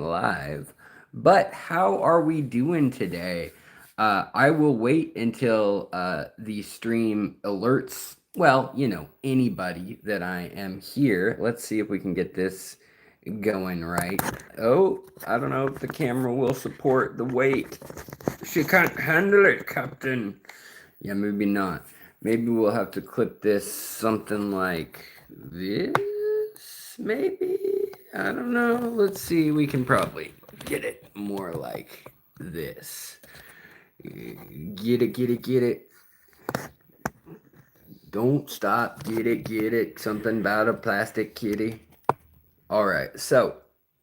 live. But how are we doing today? I will wait until the stream alerts, well, anybody that I am here. Let's see if we can get this going right. Oh, I don't know if the camera will support the weight. She can't handle it, Captain. Yeah, maybe not. Maybe we'll have to clip this something like this, maybe? I don't know. Let's see. We can probably get it more like this. Get it, get it, get it. Don't stop. Get it, get it. Something about a plastic kitty. All right. So,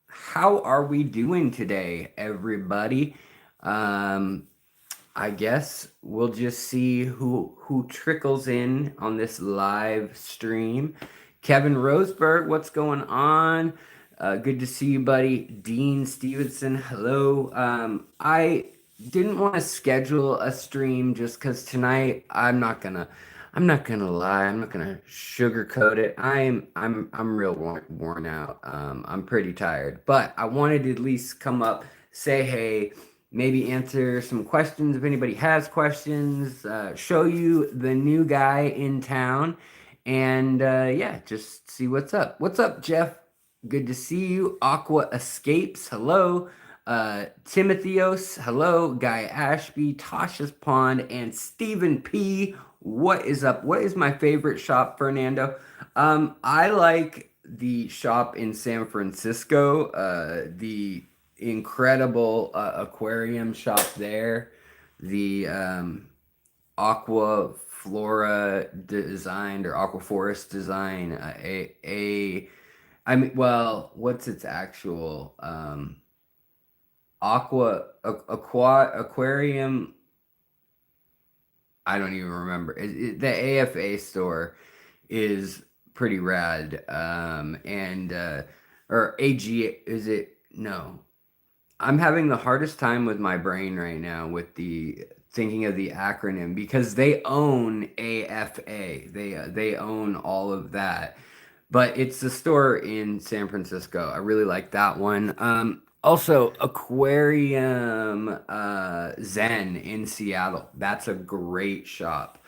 how are we doing today, everybody? Um, I guess we'll just see who trickles in on this live stream. Kevin Roseberg, what's going on? Good to see you, buddy. Dean Stevenson, hello. I didn't want to schedule a stream just because tonight I'm not gonna lie. I'm not gonna sugarcoat it. I'm real worn out. I'm pretty tired, but I wanted to at least come up, say hey, maybe answer some questions if anybody has questions, show you the new guy in town, and yeah, just see what's up. What's up, Jeff? Good to see you. Aqua Escapes, hello. Timotheos, hello. Guy Ashby, Tasha's Pond, and Stephen P. What is up? What is my favorite shop, Fernando? I like the shop in San Francisco, the incredible aquarium shop there, the aqua flora designed or aqua forest design, I mean, well, what's its actual aquarium? I don't even remember. The AFA store is pretty rad. And or AG, is it? No, I'm having the hardest time with my brain right now with the thinking of the acronym because they own AFA. They own all of that. But it's the store in San Francisco. I really like that one. Also, Aquarium Zen in Seattle. That's a great shop.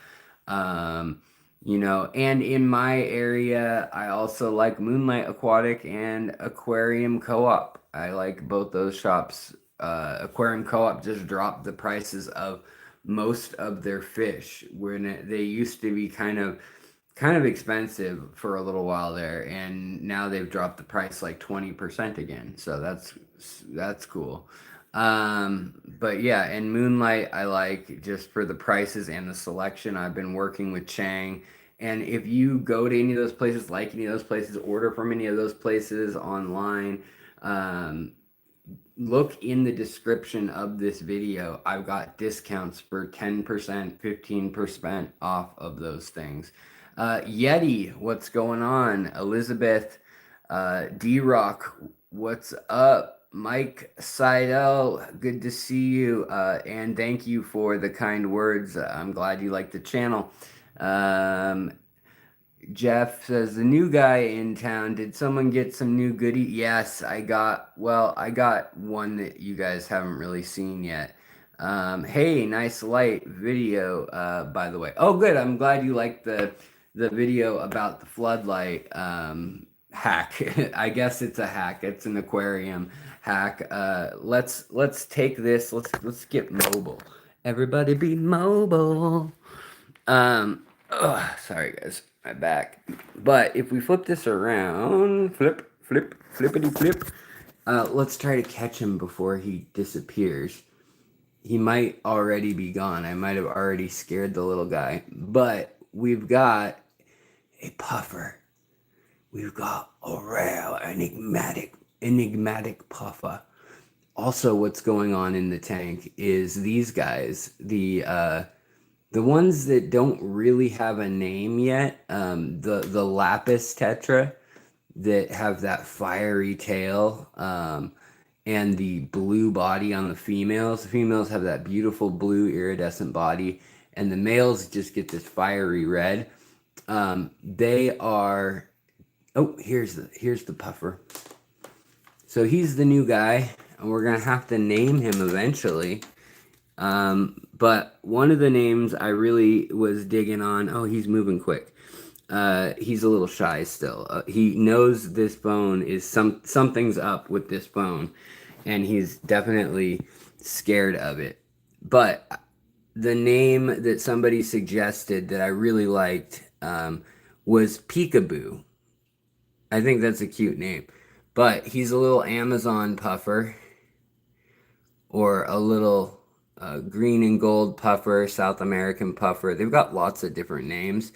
Um, and in my area, I also like Moonlight Aquatic and Aquarium Co-op. I like both those shops. Aquarium Co-op just dropped the prices of most of their fish when they used to be kind of expensive for a little while there, and now they've dropped the price like 20% again. So that's cool. But yeah, and Moonlight I like just for the prices and the selection. I've been working with Chang, and if you go to any of those places, like any of those places, order from any of those places online, um, look in the description of this video. I've got discounts for 10%, 15% off of those things. Yeti, what's going on? Elizabeth, D-Rock, what's up? Mike Seidel, good to see you. And thank you for the kind words. I'm glad you like the channel. Um, Jeff says, the new guy in town, did someone get some new goodie? Yes, I got one that you guys haven't really seen yet. Hey, nice light video, by the way. Oh, good. I'm glad you liked the video about the floodlight hack. I guess it's a hack. It's an aquarium hack. Let's take this. Let's get mobile. Everybody be mobile. Sorry guys, my back. But if we flip this around, flippity flip. Let's try to catch him before he disappears. He might already be gone. I might have already scared the little guy. But we've got a puffer. We've got a rare enigmatic puffer. Also, what's going on in the tank is these guys, the ones that don't really have a name yet, the lapis tetra that have that fiery tail, and the blue body on the females. The females have that beautiful blue iridescent body, and the males just get this fiery red. They are. Oh, here's the puffer. So he's the new guy, and we're gonna have to name him eventually. But one of the names I really was digging on. Oh, he's moving quick. He's a little shy still. He knows this bone is something's up with this bone, and he's definitely scared of it. But the name that somebody suggested that I really liked was Peekaboo. I think that's a cute name. But he's a little Amazon puffer or a little green and gold puffer, South American puffer. They've got lots of different names.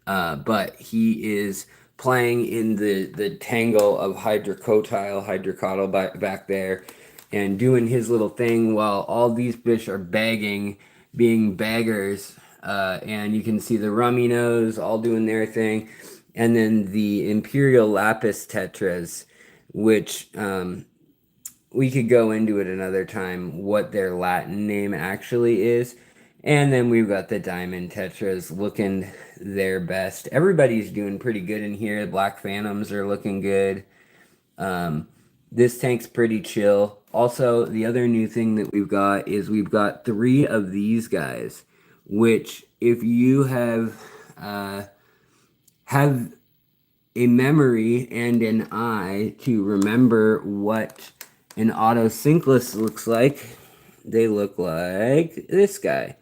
But he is playing in the tangle of hydrocotyle back there and doing his little thing while all these fish are begging, being beggars. And you can see the rummy nose all doing their thing. And then the imperial lapis tetras, which we could go into it another time what their Latin name actually is. And then we've got the diamond tetras looking their best. Everybody's doing pretty good in here. Black phantoms are looking good. This tank's pretty chill. Also, the other new thing that we've got is we've got 3 of these guys, which if you have a memory and an eye to remember what an autosynclus looks like, they look like this guy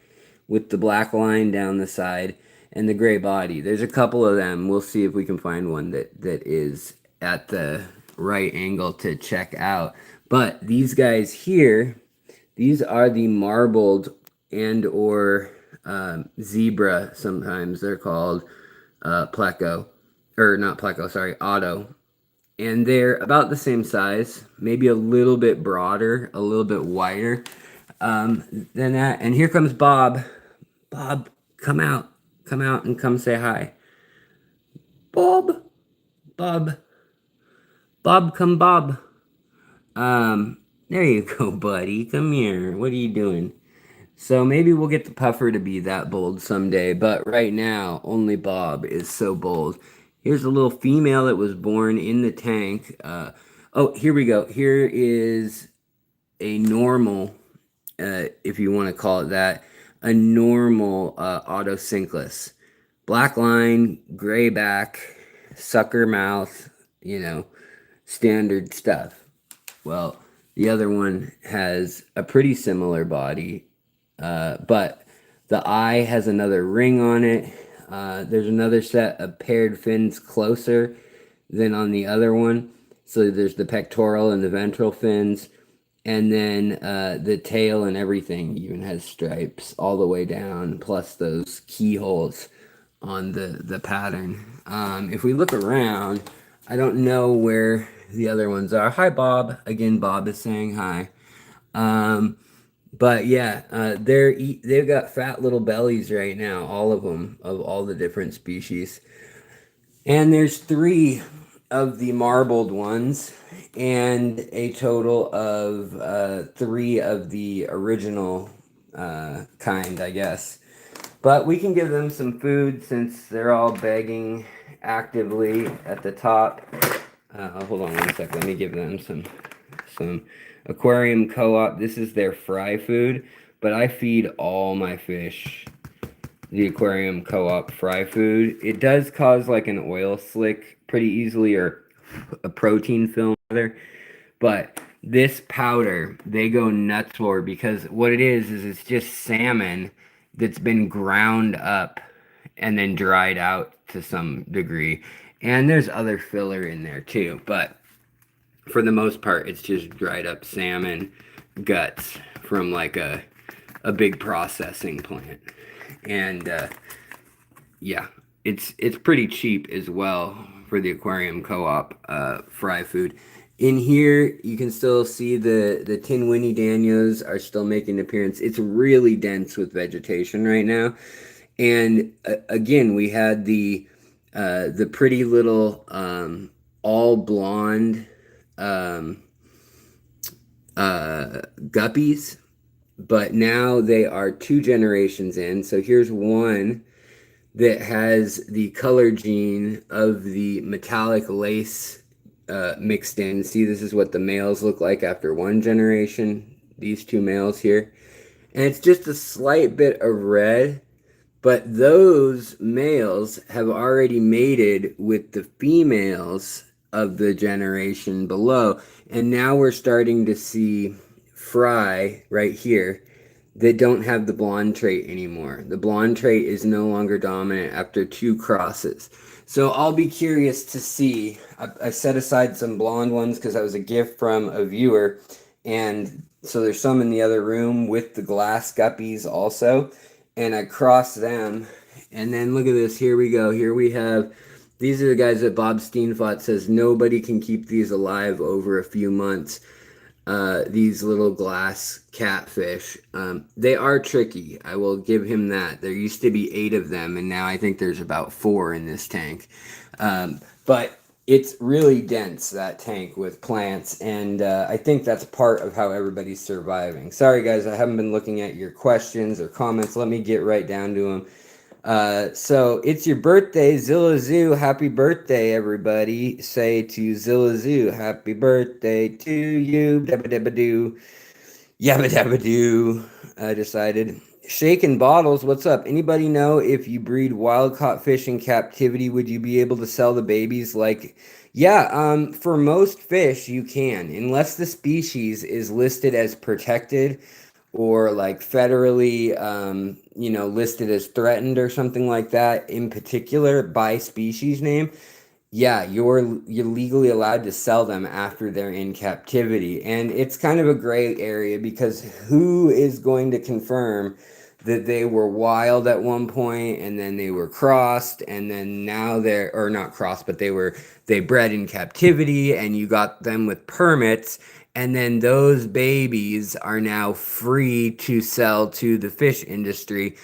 with the black line down the side and the gray body. There's a couple of them. We'll see if we can find one that is at the right angle to check out. But these guys here, these are the marbled and or zebra, sometimes they're called pleco, or not pleco, sorry, auto. And they're about the same size, maybe a little bit broader, a little bit wider than that. And here comes Bob. Bob, come out and come say hi. Bob, Bob, Bob, come Bob. There you go, buddy. Come here. What are you doing? So maybe we'll get the puffer to be that bold someday, but right now, only Bob is so bold. Here's a little female that was born in the tank. Oh, here we go. Here is a normal, if you want to call it that, a normal autosynclus. Black line, gray back, sucker mouth, standard stuff. Well, the other one has a pretty similar body, but the eye has another ring on it. There's another set of paired fins closer than on the other one. So there's the pectoral and the ventral fins. And then the tail and everything even has stripes all the way down, plus those keyholes on the pattern. If we look around, I don't know where the other ones are. Hi, Bob. Again, Bob is saying hi. But yeah, they've got fat little bellies right now, all of them, of all the different species. And there's 3 of the marbled ones and a total of 3 of the original kind, I guess. But we can give them some food since they're all begging actively at the top. Hold on one sec. Let me give them some Aquarium Co-op. This is their fry food, but I feed all my fish the Aquarium Co-op fry food. It does cause like an oil slick pretty easily, or a protein film rather, but this powder they go nuts for, because what it is it's just salmon that's been ground up and then dried out to some degree. And there's other filler in there too, but for the most part, it's just dried up salmon guts from like a big processing plant. And yeah, it's pretty cheap as well for the Aquarium Co-op fry food. In here, you can still see the tin Winnie Danios are still making an appearance. It's really dense with vegetation right now. And again, we had the pretty little all blonde guppies, but now they are 2 generations in. So here's one that has the color gene of the metallic lace mixed in. See, this is what the males look like after one generation. These two males here. And it's just a slight bit of red, but those males have already mated with the females of the generation below. And now we're starting to see fry right here that don't have the blonde trait anymore. The blonde trait is no longer dominant after two crosses. So I'll be curious to see. I set aside some blonde ones because that was a gift from a viewer. And so there's some in the other room with the glass guppies also. And I crossed them. And then look at this. Here we go. Here we have. These are the guys that Bob Steenflat says nobody can keep these alive over a few months. These little glass catfish. They are tricky. I will give him that. There used to be 8 of them, and now I think there's about 4 in this tank. But it's really dense, that tank, with plants, and I think that's part of how everybody's surviving. Sorry, guys, I haven't been looking at your questions or comments. Let me get right down to them. So it's your birthday, Zilla Zoo. Happy birthday, everybody. Say to Zilla Zoo, happy birthday to you. Dabba dabba doo. Yabba dabba doo. I decided. Shaken Bottles, what's up? Anybody know if you breed wild caught fish in captivity, would you be able to sell the babies? Yeah, for most fish you can, unless the species is listed as protected or like federally listed as threatened or something like that in particular by species name. Yeah, you're legally allowed to sell them after they're in captivity. And it's kind of a gray area because who is going to confirm that they were wild at one point and then they were crossed and then now they're, or not crossed, but they bred in captivity and you got them with permits, and then those babies are now free to sell to the fish industry.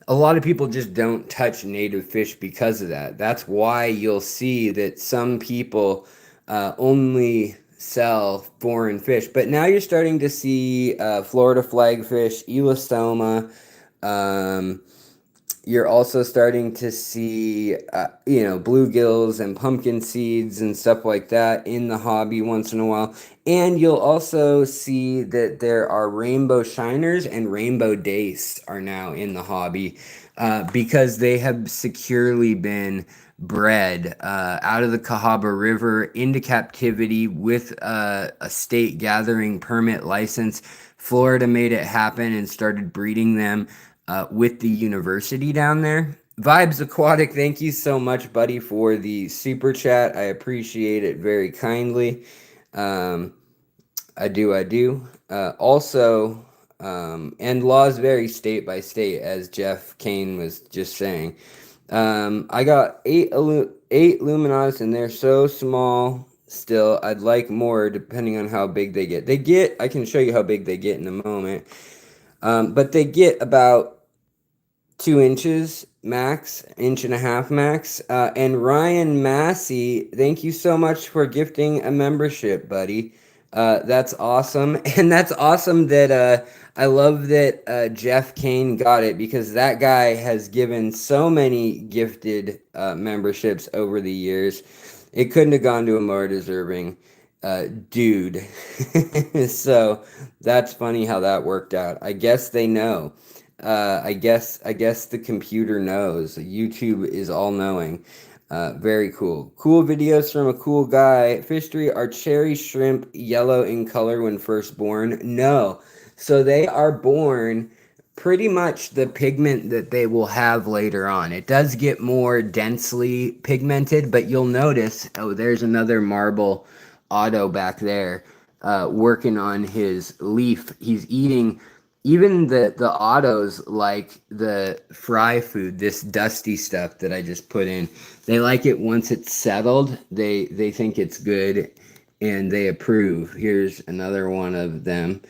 A lot of people just don't touch native fish because of that. That's why you'll see that some people only sell foreign fish. But now you're starting to see Florida flagfish, elastoma. You're also starting to see, bluegills and pumpkin seeds and stuff like that in the hobby once in a while. And you'll also see that there are rainbow shiners and rainbow dace are now in the hobby because they have securely been bred out of the Cahaba River into captivity with a state gathering permit license. Florida made it happen and started breeding them with the university down there. Vibes Aquatic, thank you so much, buddy, for the super chat. I appreciate it very kindly. I do. Also, and laws vary state by state, as Jeff Kane was just saying. I got eight Luminatas, and they're so small still. I'd like more, depending on how big they get. I can show you how big they get in a moment. But they get about 2 inches max, 1.5 inch max. And Ryan Massey, thank you so much for gifting a membership, buddy. That's awesome. And that's awesome that I love that Jeff Kane got it, because that guy has given so many gifted memberships over the years. It couldn't have gone to a more deserving dude. So that's funny how that worked out. I guess they know. I guess the computer knows. YouTube is all knowing. Very cool. Cool videos from a cool guy. Fishery, are cherry shrimp yellow in color when first born? No. So they are born pretty much the pigment that they will have later on. It does get more densely pigmented, but you'll notice, oh, there's another marble Otto back there working on his leaf. He's eating. Even the autos like the fry food, this dusty stuff that I just put in. They like it once it's settled. They think it's good and they approve. Here's another one of them.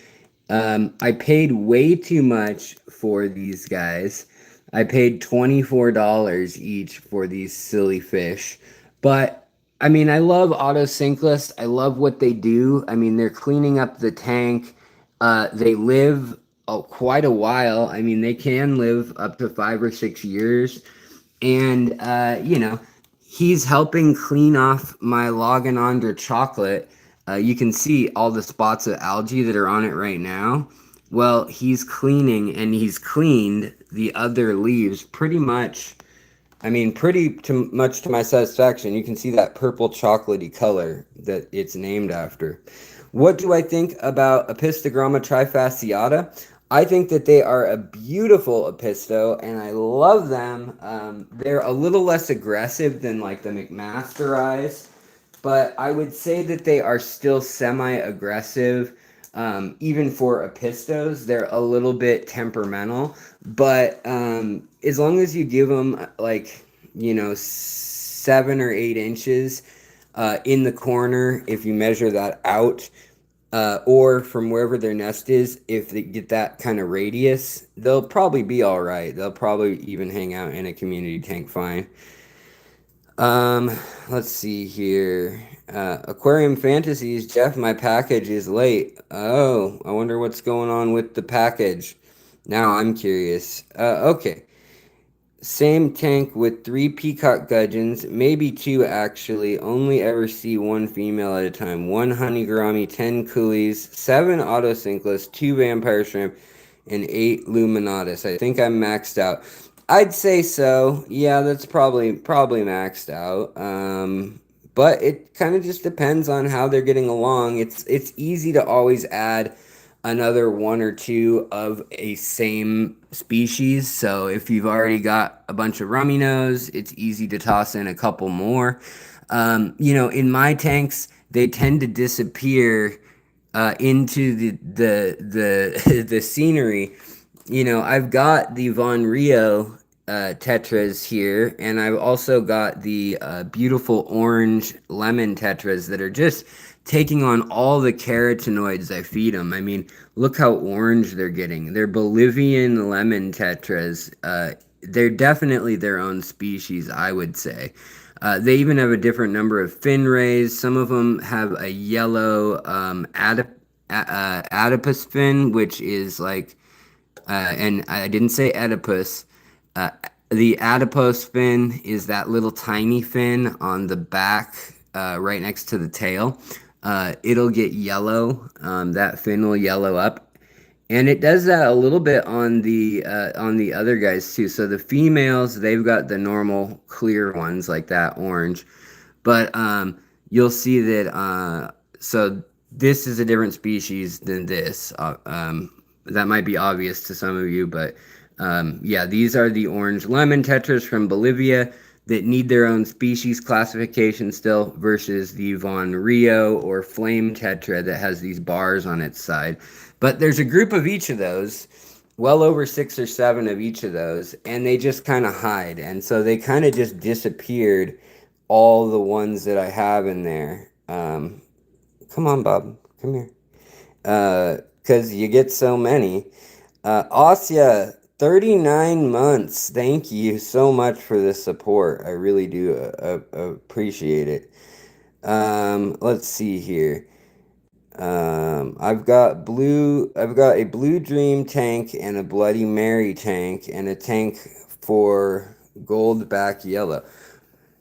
I paid way too much for these guys. I paid $24 each for these silly fish. But I mean, I love Autosynclus. I love what they do. I mean, they're cleaning up the tank. They live quite a while. I mean, they can live up to 5 or 6 years. And, he's helping clean off my Laganandra chocolate. You can see all the spots of algae that are on it right now. Well, he's cleaning and he's cleaned the other leaves pretty much. I mean, much to my satisfaction. You can see that purple chocolatey color that it's named after. What do I think about Apistogramma trifasciata? I think that they are a beautiful apisto, and I love them. They're a little less aggressive than like the McMasterized, but I would say that they are still semi-aggressive. Even for apistos, they're a little bit temperamental, but as long as you give them like 7 or 8 inches in the corner, if you measure that out, or from wherever their nest is, if they get that kind of radius, they'll probably be all right. They'll probably even hang out in a community tank fine. Let's see here. Aquarium Fantasies, Jeff, my package is late. Oh, I wonder what's going on with the package. Now I'm curious. Okay. Same tank with 3 peacock gudgeons, maybe 2 actually. Only ever see 1 female at a time. 1 honey gourami, 10 coolies, 7 autosynclus, 2 vampire shrimp, and 8 luminatus. I think I'm maxed out. I'd say so. Yeah, that's probably maxed out. But it kind of just depends on how they're getting along. It's easy to always add another 1 or 2 of a same species. So if you've already got a bunch of rummy nose, it's easy to toss in a couple more. In my tanks, they tend to disappear into the scenery. I've got the Von Rio tetras here, and I've also got the beautiful orange lemon tetras that are just taking on all the carotenoids I feed them. I mean, look how orange they're getting. They're Bolivian lemon tetras. They're definitely their own species, I would say. They even have a different number of fin rays. Some of them have a yellow adipus fin, which is like, and I didn't say Oedipus. Uh, the adipose fin is that little tiny fin on the back, right next to the tail. It'll get yellow. That fin will yellow up, and it does that a little bit on the other guys too. So the females, they've got the normal clear ones like that, orange, but you'll see that. So this is a different species than this. That might be obvious to some of you, but yeah, these are the orange lemon tetras from Bolivia that need their own species classification still, versus the Von Rio or flame tetra that has these bars on its side. But there's a group of each of those, well over 6 or 7 of each of those, and they just kind of hide. And so they kind of just disappeared, all the ones that I have in there. Come on, Bob. Come here. Because you get so many. Asya, 39 months. Thank you so much for the support. I really do appreciate it. Let's see here. I've got a Blue Dream tank and a Bloody Mary tank and a tank for gold back yellow.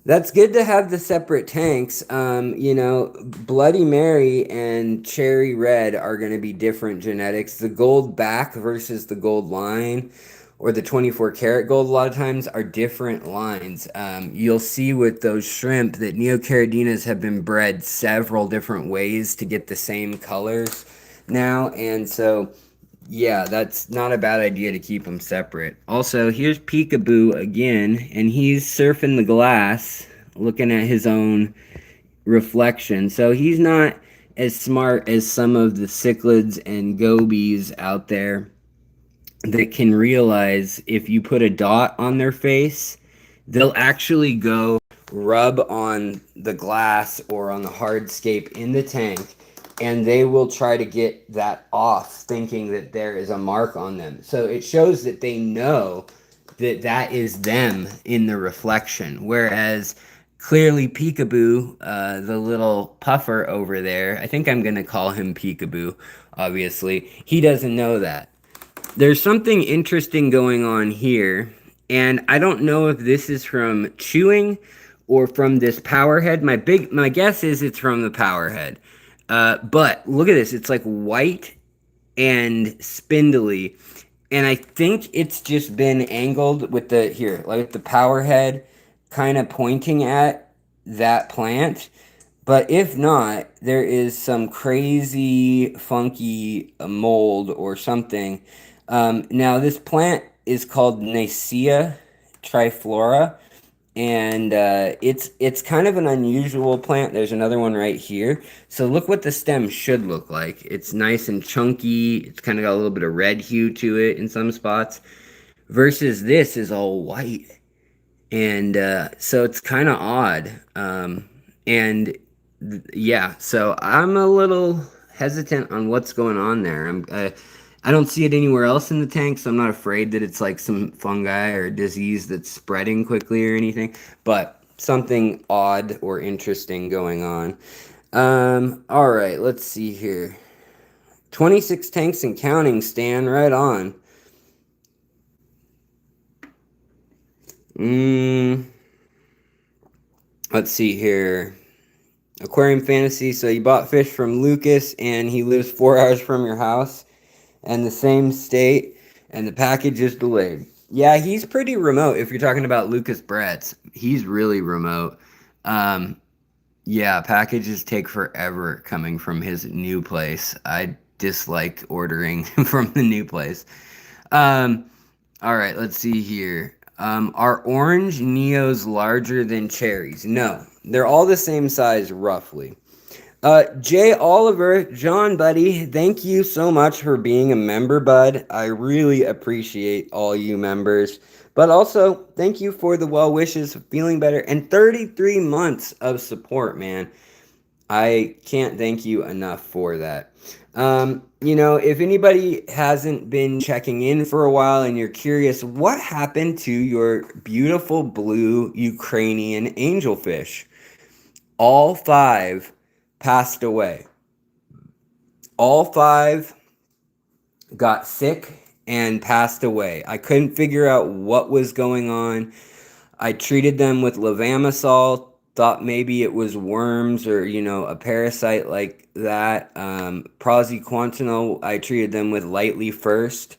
That's good to have the separate tanks. Bloody Mary and Cherry Red are going to be different genetics. The gold back versus the gold line, or the 24 karat gold, a lot of times are different lines. You'll see with those shrimp that Neocaradinas have been bred several different ways to get the same colors now. And so, yeah, that's not a bad idea to keep them separate. Also, here's Peekaboo again, and he's surfing the glass, looking at his own reflection. So he's not as smart as some of the cichlids and gobies out there that can realize if you put a dot on their face, they'll actually go rub on the glass or on the hardscape in the tank, and they will try to get that off, thinking that there is a mark on them. So it shows that they know that that is them in the reflection. Whereas clearly Peekaboo, the little puffer over there, I think I'm going to call him Peekaboo, obviously, he doesn't know that. There's something interesting going on here, and I don't know if this is from chewing or from this power head. My guess is it's from the power head. But look at this. It's like white and spindly. And I think it's just been angled with the here, like the power head kind of pointing at that plant. But if not, there is some crazy, funky mold or something. Now, this plant is called Nicea triflora, and it's kind of an unusual plant. There's another one right here. So look what the stem should look like. It's nice and chunky. It's kind of got a little bit of red hue to it in some spots, versus this is all white. And so it's kind of odd. And yeah, so I'm a little hesitant on what's going on there. I don't see it anywhere else in the tank, so I'm not afraid that it's like some fungi or disease that's spreading quickly or anything, but something odd or interesting going on. All right, let's see here. 26 tanks and counting, Stan, right on. Let's see here. Aquarium Fantasy, so you bought fish from Lucas and he lives 4 hours from your house and the same state, and the package is delayed. Yeah, he's pretty remote. If you're talking about Lucas Bretz, he's really remote. Yeah, packages take forever coming from his new place. I dislike ordering from the new place. All right, let's see here. Are orange Neos larger than cherries? No, they're all the same size roughly. Jay Oliver, John, buddy, thank you so much for being a member, bud. I really appreciate all you members. But also, thank you for the well wishes, feeling better, and 33 months of support, man. I can't thank you enough for that. If anybody hasn't been checking in for a while and you're curious, what happened to your beautiful blue Ukrainian angelfish? All 5 passed away. All 5 got sick and passed away. I couldn't figure out what was going on. I treated them with levamisole, thought maybe it was worms or, a parasite like that. Praziquantel, I treated them with lightly first.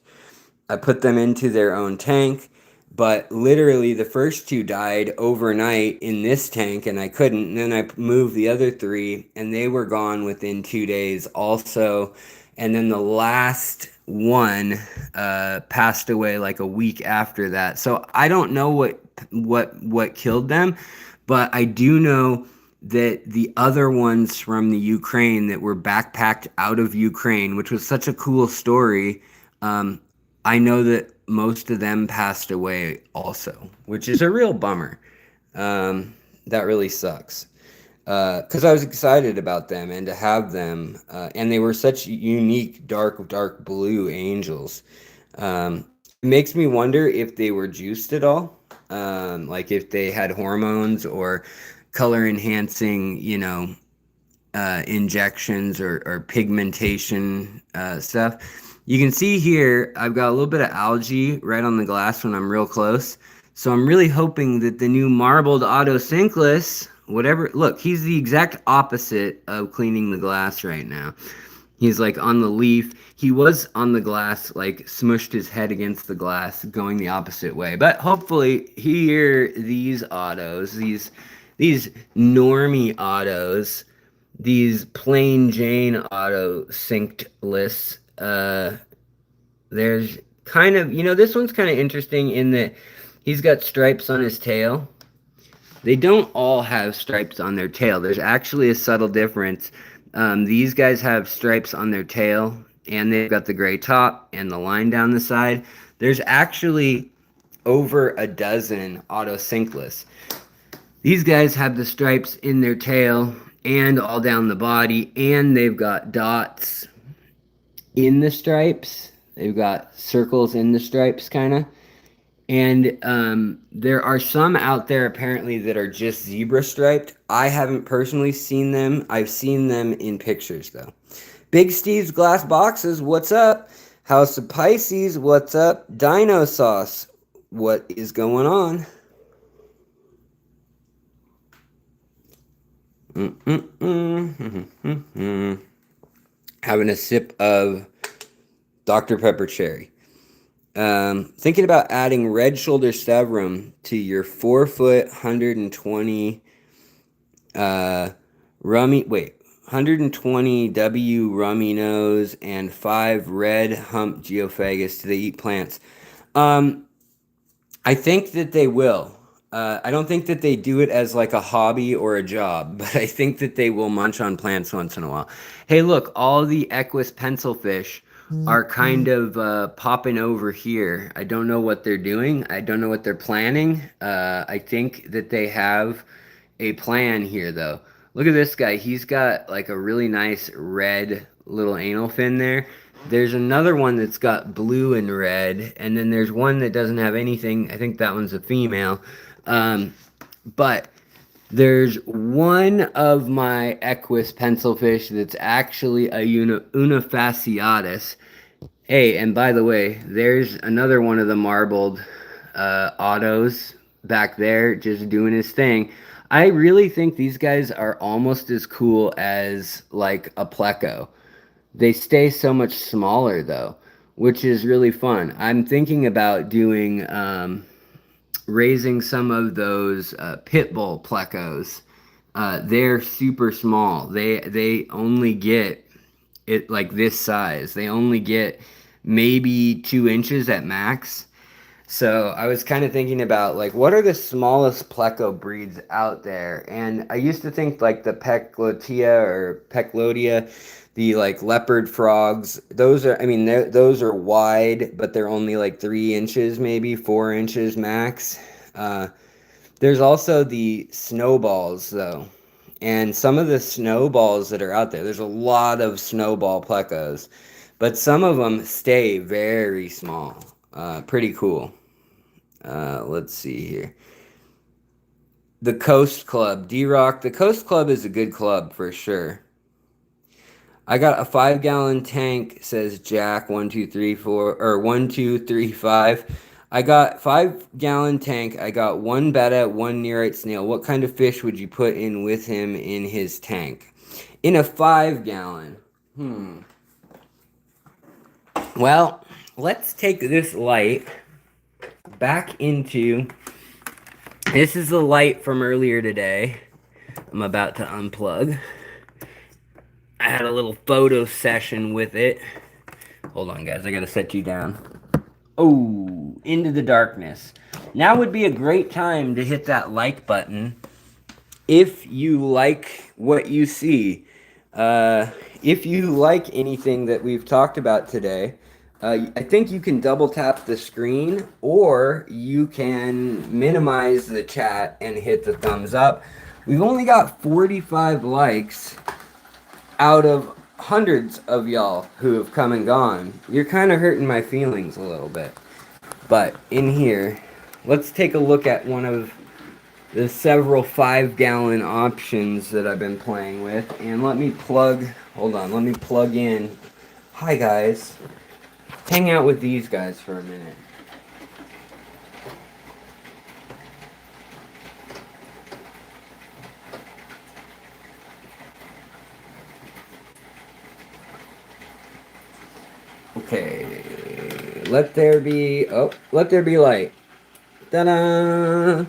I put them into their own tank, but literally the first 2 died overnight in this tank, and I couldn't. And then I moved the other 3, and they were gone within 2 days also. And then the last one passed away like a week after that. So I don't know what killed them, but I do know that the other ones from the Ukraine that were backpacked out of Ukraine, which was such a cool story, I know that most of them passed away also, which is a real bummer. That really sucks. Because I was excited about them and to have them, and they were such unique dark blue angels. It makes me wonder if they were juiced at all, like if they had hormones or color enhancing, injections or pigmentation stuff. You can see here, I've got a little bit of algae right on the glass when I'm real close. So I'm really hoping that the new marbled autosynclus, whatever, look, he's the exact opposite of cleaning the glass right now. He's like on the leaf. He was on the glass, like smushed his head against the glass, going the opposite way. But hopefully here, these autos, these normie autos, these plain Jane auto synced lists, there's kind of, this one's kind of interesting in that he's got stripes on his tail. They don't all have stripes on their tail. There's actually a subtle difference. These guys have stripes on their tail, and they've got the gray top and the line down the side. There's actually over a dozen autosynclus. These guys have the stripes in their tail and all down the body, and they've got dots in the stripes. They've got circles in the stripes, kind of. And there are some out there apparently that are just zebra striped. I haven't personally seen them. I've seen them in pictures though. Big Steve's Glass Boxes, what's up? House of Pisces, what's up? Dino Sauce, what is going on? Having a sip of Dr. Pepper Cherry. Thinking about adding red shoulder severum to your 4-foot 120 rummy. Wait, 120 W rummy nose and 5 red hump geophagus. Do they eat plants? I think that they will. I don't think that they do it as like a hobby or a job, but I think that they will munch on plants once in a while. Hey, look, all the Equus pencilfish are kind of popping over here. I don't know what they're doing. I don't know what they're planning. I think that they have a plan here, though. Look at this guy. He's got like a really nice red little anal fin there. There's another one that's got blue and red, and then there's one that doesn't have anything. I think that one's a female. But there's one of my Equus pencilfish that's actually a unifasciatus. Hey, and by the way, there's another one of the marbled autos back there just doing his thing. I really think these guys are almost as cool as like a pleco. They stay so much smaller though, which is really fun. I'm thinking about doing raising some of those pit bull plecos. They're super small. They only get it like this size. They only get maybe 2 inches at max. So I was kind of thinking about like what are the smallest pleco breeds out there? And I used to think like the Peclotia or Peclodia, the like leopard frogs. Those are, I mean, those are wide, but they're only like 3 inches, maybe 4 inches max. There's also the snowballs though. And some of the snowballs that are out there, there's a lot of snowball plecos, but some of them stay very small. Pretty cool. Let's see here. The Coast Club, D-Rock. The Coast Club is a good club for sure. I got a 5-gallon tank, says Jack 1234 or 1235. I got 5-gallon tank. I got one betta, one nearite snail. What kind of fish would you put in with him in his tank? In a 5-gallon. Well, let's take this light back into. This is the light from earlier today. I'm about to unplug. I had a little photo session with it. Hold on, guys. I gotta set you down. Oh, into the darkness. Now would be a great time to hit that like button if you like what you see. If you like anything that we've talked about today, I think you can double tap the screen or you can minimize the chat and hit the thumbs up. We've only got 45 likes out of hundreds of y'all who have come and gone. You're kind of hurting my feelings a little bit. But in here, let's take a look at one of the several 5-gallon options that I've been playing with. And let me plug, hold on, let me plug in. Hi guys. Hang out with these guys for a minute. Okay, let there be light. Ta-da!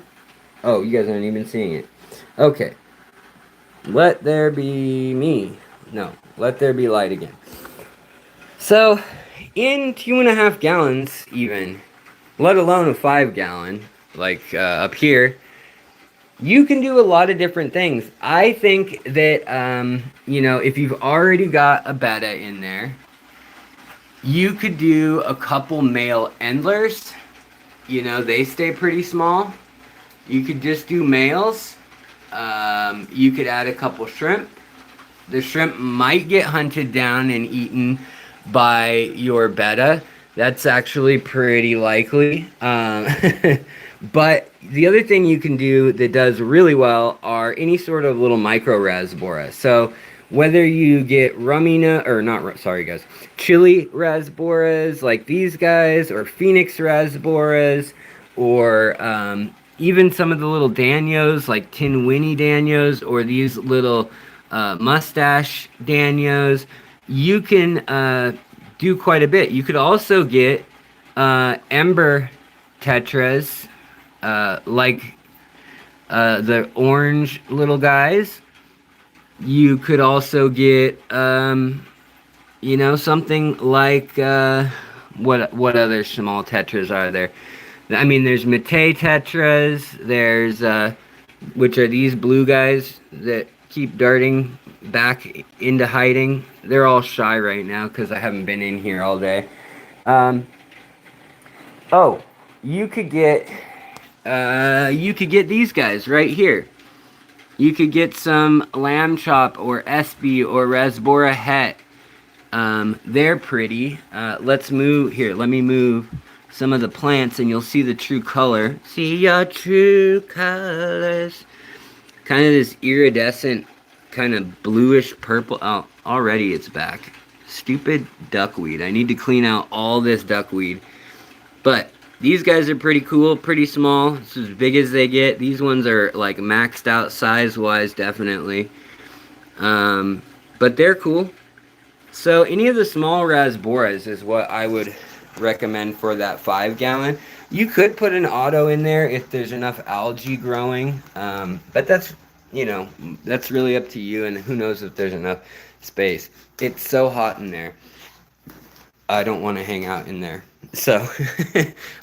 Oh, you guys aren't even seeing it. Okay, let there be me. No, let there be light again. So, in 2.5 gallons even, let alone a 5-gallon, like up here, you can do a lot of different things. I think that, if you've already got a betta in there, you could do a couple male endlers. They stay pretty small. You could just do males. You could add a couple shrimp. The shrimp might get hunted down and eaten by your betta. That's actually pretty likely. But the other thing you can do that does really well are any sort of little micro rasbora. So whether you get chili rasboras like these guys, or phoenix rasboras, or even some of the little Danios, like Tin Winnie Danios, or these little mustache Danios, you can do quite a bit. You could also get Ember Tetras, like the orange little guys. You could also get, something like what other small tetras are there? I mean, there's Mate tetras. There's which are these blue guys that keep darting back into hiding. They're all shy right now because I haven't been in here all day. Um, oh, you could get these guys right here. You could get some lamb chop or SB or Rasbora het. They're pretty. Let's move here. Let me move some of the plants and you'll see the true color. See your true colors. Kind of this iridescent, kind of bluish purple. Oh, already it's back. Stupid duckweed. I need to clean out all this duckweed. But these guys are pretty cool, pretty small. It's as big as they get. These ones are like maxed out size-wise, definitely. But they're cool. So any of the small rasboras is what I would recommend for that 5 gallon. You could put an auto in there if there's enough algae growing, but that's really up to you, and who knows if there's enough space. It's so hot in there. I don't want to hang out in there. So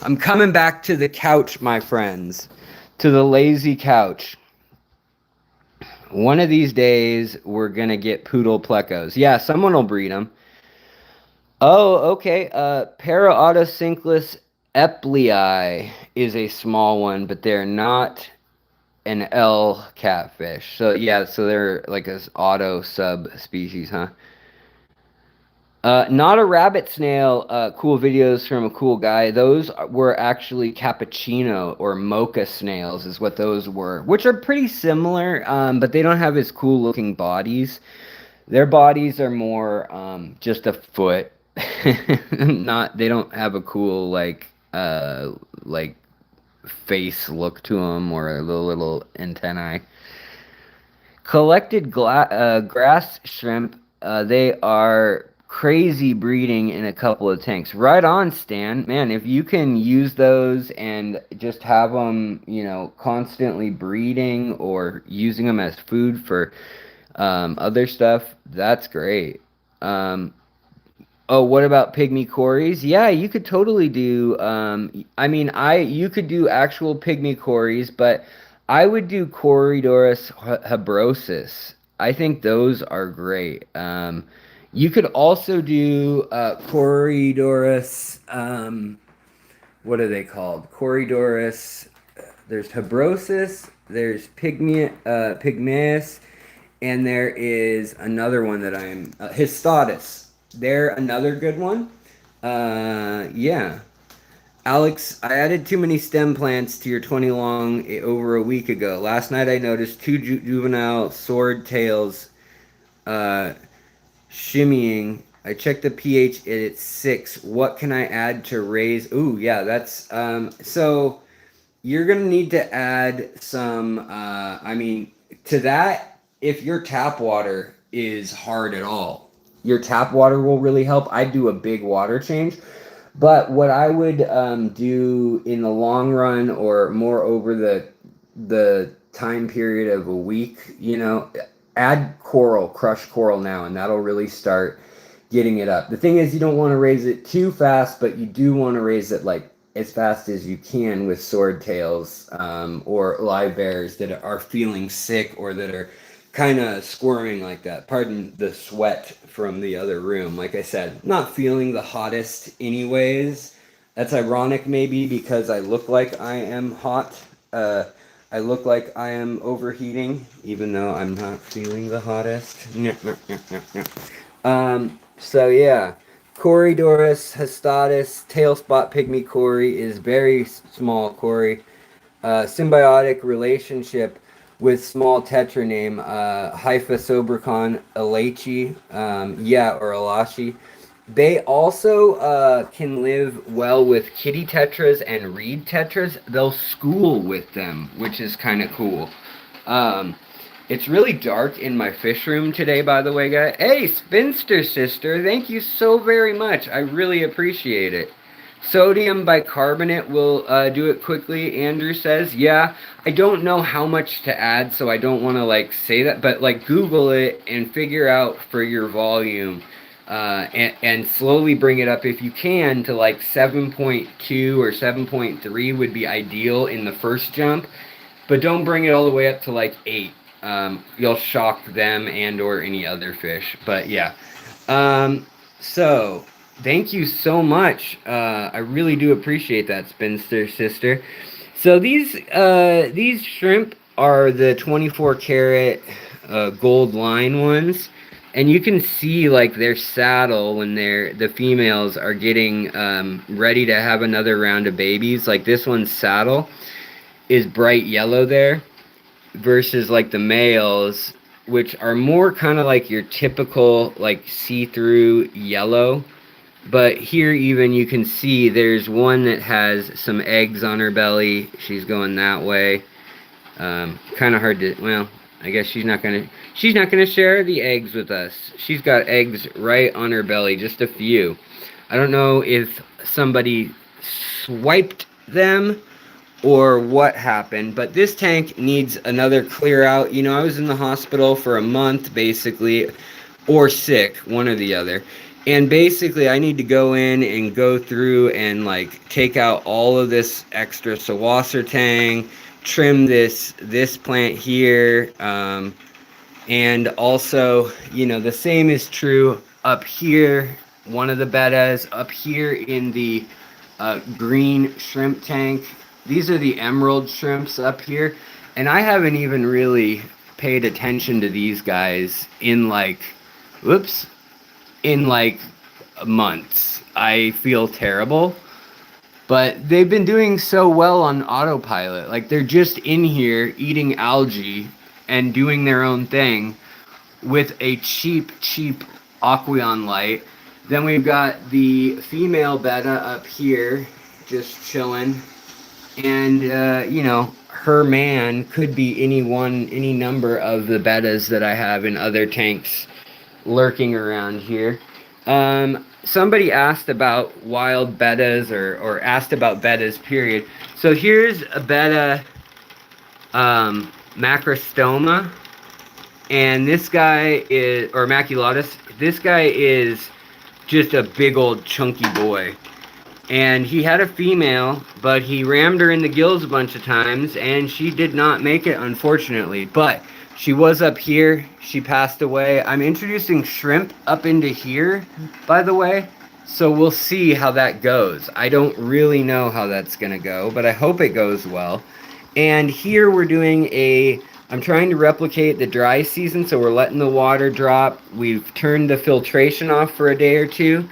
I'm coming back to the couch, my friends, to the lazy couch. One of these days, we're going to get poodle plecos. Yeah, someone will breed them. Oh, okay. Para-autosynclus eplei is a small one, but they're not an L catfish. So, yeah, so they're like an auto subspecies, huh? Not a rabbit snail. Cool videos from a cool guy. Those were actually cappuccino or mocha snails, is what those were, which are pretty similar, but they don't have as cool looking bodies. Their bodies are more just a foot. They don't have a cool like face look to them or the little antennae. Collected grass shrimp. They are crazy breeding in a couple of tanks. Right on, Stan. Man, if you can use those and just have them, constantly breeding or using them as food for other stuff, that's great. Oh, what about pygmy cories? Yeah, you could totally do. You could do actual pygmy cories, but I would do Corydoras habrosus. I think those are great. You could also do Corydoras. What are they called? Corydoras. There's habrosus. There's pygmaeus, and there is another one that I'm Histatus. They're another good one. Yeah. Alex, I added too many stem plants to your 20 long over a week ago. Last night I noticed two juvenile sword tails shimmying. I checked the pH and it's 6. What can I add to raise? Ooh, yeah, that's so you're gonna need to add some to that if your tap water is hard at all. Your tap water will really help. I do a big water change. But what I would do in the long run or more over the time period of a week, add coral, crushed coral now, and that'll really start getting it up. The thing is, you don't want to raise it too fast, but you do want to raise it like as fast as you can with swordtails or live bears that are feeling sick or that are kind of squirming like that. Pardon the sweat from the other room. Like I said, not feeling the hottest anyways. That's ironic maybe because I look like I am hot. I look like I am overheating even though I'm not feeling the hottest. So yeah, Corydoras histatus, tail spot pygmy cory is very small cory. Symbiotic relationship with small tetra name Hypha sobricon alachi, or alashi. They also can live well with kitty tetras and reed tetras. They'll school with them, which is kind of cool. Um, it's really dark in my fish room today, by the way, guys. Hey, Spinster Sister, thank you so very much. I really appreciate it. Sodium bicarbonate will do it quickly, Andrew says. Yeah, I don't know how much to add, so I don't want to like say that, but like Google it and figure out for your volume, and slowly bring it up if you can to like 7.2 or 7.3 would be ideal in the first jump, but don't bring it all the way up to like 8. You'll shock them and or any other fish. But yeah. Um, so thank you so much. I really do appreciate that, Spinster Sister. So these shrimp are the 24 karat gold line ones, and you can see like their saddle when the females are getting ready to have another round of babies. Like this one's saddle is bright yellow there versus like the males, which are more kind of like your typical like see-through yellow. But here even you can see there's one that has some eggs on her belly. She's going that way. Kind of hard to, well, I guess she's not gonna share the eggs with us. She's got eggs right on her belly, just a few. I don't know if somebody swiped them or what happened, but this tank needs another clear out. You know, I was in the hospital for a month basically, or sick, one or the other. And basically I need to go in and go through and like take out all of this extra sawasser tang, trim this plant here, and also, you know, the same is true up here, one of the bettas up here in the green shrimp tank. These are the emerald shrimps up here, and I haven't even really paid attention to these guys in like, whoops, in like months. I feel terrible, but they've been doing so well on autopilot. Like they're just in here eating algae and doing their own thing with a cheap Aquarium light. Then we've got the female betta up here just chilling, and you know, her man could be any number of the bettas that I have in other tanks lurking around here. Somebody asked about wild bettas, or asked about bettas, period. So here's a betta, macrostoma, and this guy is, or maculatus, this guy is just a big old chunky boy. And he had a female, but he rammed her in the gills a bunch of times, and she did not make it, unfortunately. But she was up here. She passed away. I'm introducing shrimp up into here, by the way. So we'll see how that goes. I don't really know how that's going to go, but I hope it goes well. And here we're doing I'm trying to replicate the dry season, so we're letting the water drop. We've turned the filtration off for a day or two.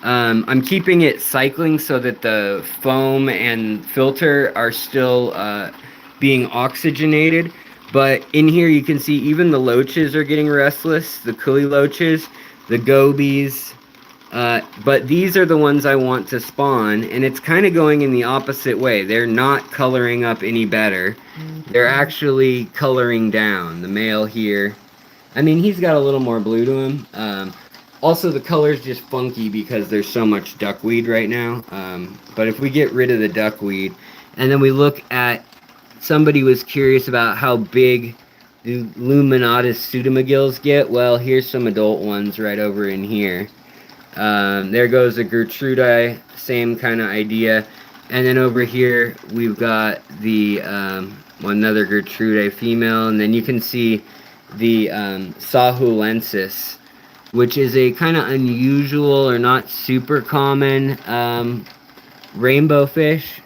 I'm keeping it cycling so that the foam and filter are still being oxygenated. But in here you can see even the loaches are getting restless, the coolie loaches, the gobies. But these are the ones I want to spawn, and it's kind of going in the opposite way. They're not coloring up any better. They're actually coloring down. The male here, I mean, he's got a little more blue to him. Also, the color's just funky because there's so much duckweed right now. But if we get rid of the duckweed, and then we look at, somebody was curious about how big the luminatus pseudomagills get. Well, here's some adult ones right over in here. There goes a Gertrudii, same kind of idea. And then over here, we've got the another Gertrudii female. And then you can see the Sahulensis, which is a kind of unusual or not super common rainbow fish.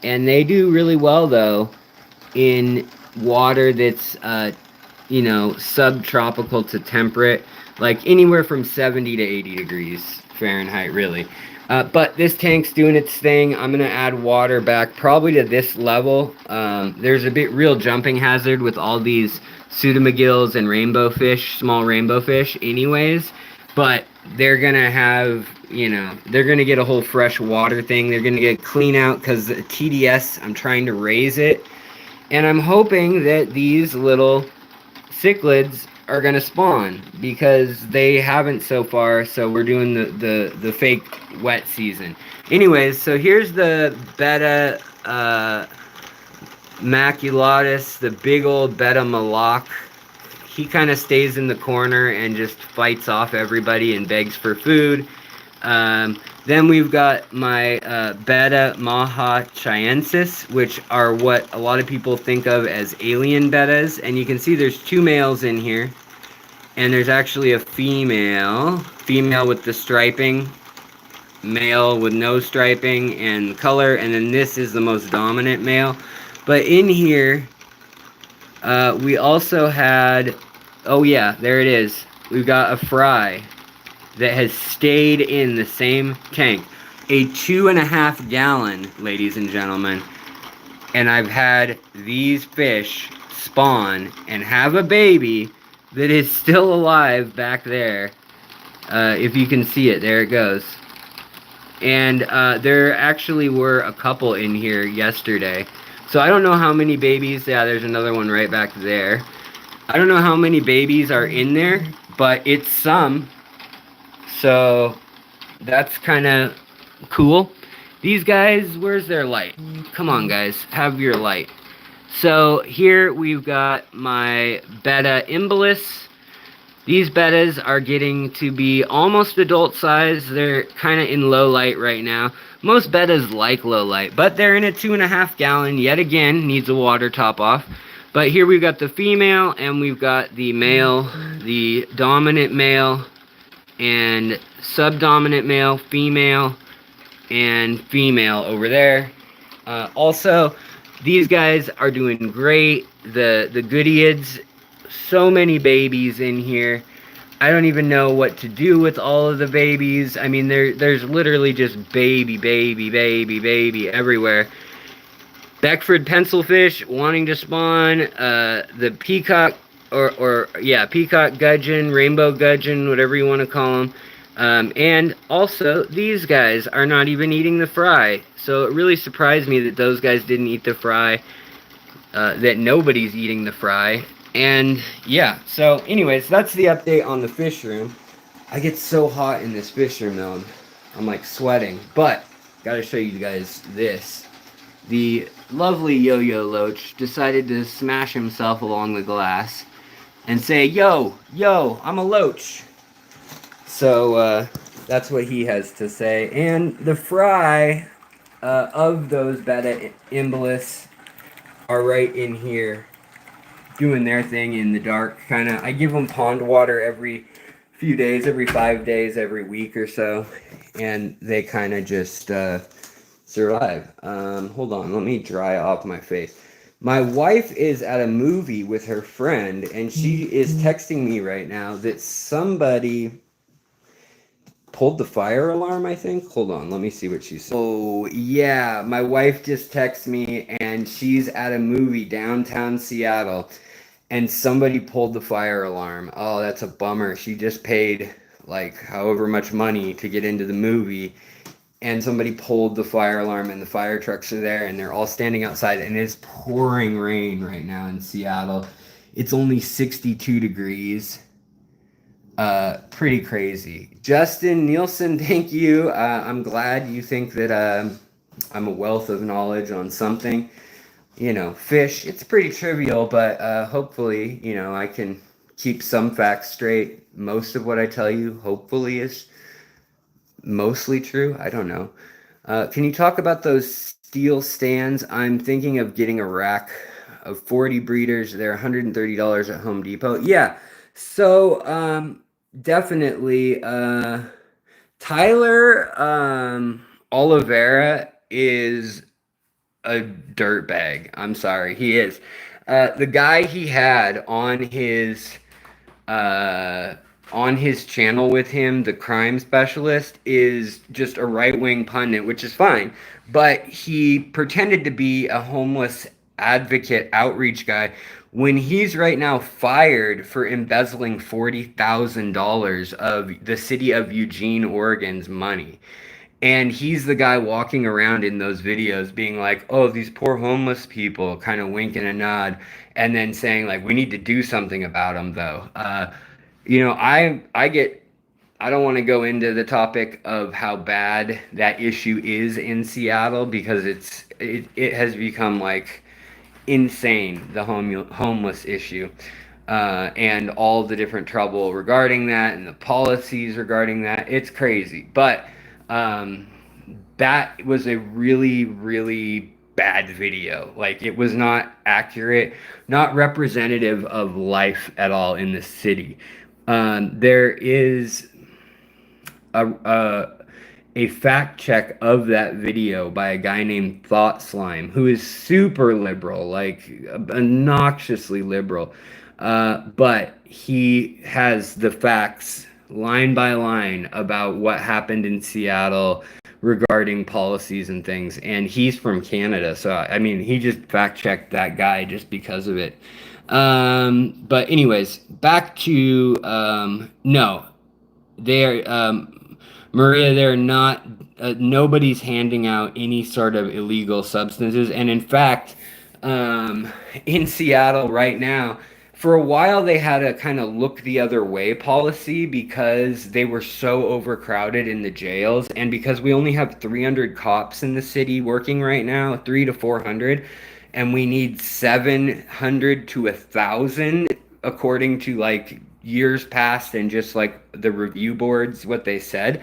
And they do really well, though, in water that's, you know, subtropical to temperate, like anywhere from 70 to 80 degrees Fahrenheit, really. But this tank's doing its thing. I'm going to add water back probably to this level. There's a real jumping hazard with all these pseudomagills and rainbow fish, small rainbow fish anyways. But they're gonna have, they're gonna get a whole fresh water thing. They're gonna get clean out because the TDS, I'm trying to raise it, and I'm hoping that these little cichlids are gonna spawn because they haven't so far. So we're doing the fake wet season. Anyways, so here's the betta maculatus, the big old betta malak. He kind of stays in the corner and just fights off everybody and begs for food. Then we've got my betta maha chiensis, which are what a lot of people think of as alien bettas. And you can see there's two males in here. And there's actually a female with the striping, male with no striping and color. And then this is the most dominant male. But in here, we also had, oh yeah, there it is. We've got a fry that has stayed in the same tank. A 2.5 gallon, ladies and gentlemen. And I've had these fish spawn and have a baby that is still alive back there. If you can see it, there it goes. And there actually were a couple in here yesterday. So I don't know how many babies. Yeah, there's another one right back there. I don't know how many babies are in there, but it's some. So that's kind of cool. These guys, where's their light? Come on, guys, have your light. So here we've got my betta imbolus. These bettas are getting to be almost adult size. They're kind of in low light right now. Most bettas like low light, but they're in a 2.5 gallon. Yet again, needs a water top off. But here we've got the female and we've got the male, the dominant male, and subdominant male, female, and female over there. Also, these guys are doing great. The goodyids, so many babies in here. I don't even know what to do with all of the babies. I mean, there's literally just baby everywhere. Beckford pencilfish wanting to spawn. The peacock, peacock gudgeon, rainbow gudgeon, whatever you want to call them. And also, these guys are not even eating the fry. So it really surprised me that those guys didn't eat the fry. That nobody's eating the fry. And yeah, so anyways, that's the update on the fish room. I get so hot in this fish room though. I'm like sweating. But, gotta show you guys this. The lovely Yo-Yo Loach decided to smash himself along the glass and say, yo, I'm a loach. So, that's what he has to say. And the fry of those betta imbolus are right in here doing their thing in the dark. I give them pond water every few days, every 5 days, every week or so. And they kind of just survive. Hold on, let me dry off my face. My wife is at a movie with her friend, and she is texting me right now that somebody pulled the fire alarm, I think. Hold on, let me see what she said. Oh, yeah, my wife just texted me, and she's at a movie downtown Seattle, and somebody pulled the fire alarm. Oh, that's a bummer. She just paid, like, however much money to get into the movie, and somebody pulled the fire alarm, and the fire trucks are there, and they're all standing outside, and it's pouring rain right now in Seattle. It's only 62 degrees. Pretty crazy. Justin Nielsen, thank you. I'm glad you think that I'm a wealth of knowledge on something. Fish, it's pretty trivial, but hopefully, I can keep some facts straight. Most of what I tell you, hopefully, is mostly true. I don't know. Can you talk about those steel stands? I'm thinking of getting a rack of 40 breeders. They're $130 at Home Depot. Yeah. So, definitely, Tyler Oliveira is a dirtbag. I'm sorry, he is. The guy he had on his channel with him, the crime specialist, is just a right-wing pundit, which is fine. But he pretended to be a homeless advocate outreach guy when he's right now fired for embezzling $40,000 of the city of Eugene, Oregon's money. And he's the guy walking around in those videos being like, oh, these poor homeless people, kind of winking a nod, and then saying, like, we need to do something about them, though. I don't want to go into the topic of how bad that issue is in Seattle because it has become like insane, the homeless issue, and all the different trouble regarding that and the policies regarding that. It's crazy, but um, that was a really, really bad video. Like it was not accurate, not representative of life at all in the city. There is a a fact check of that video by a guy named Thought Slime, who is super liberal, like obnoxiously liberal. But he has the facts line by line about what happened in Seattle regarding policies and things. And he's from Canada. So, I mean, he just fact checked that guy just because of it. But, anyways, back to no, they're Maria, they're not. Nobody's handing out any sort of illegal substances, and in fact, um, in Seattle right now, for a while they had a kind of look the other way policy because they were so overcrowded in the jails, and because we only have 300 cops in the city working right now, 300 to 400, and we need 700 to 1,000 according to like years past and just like the review boards what they said,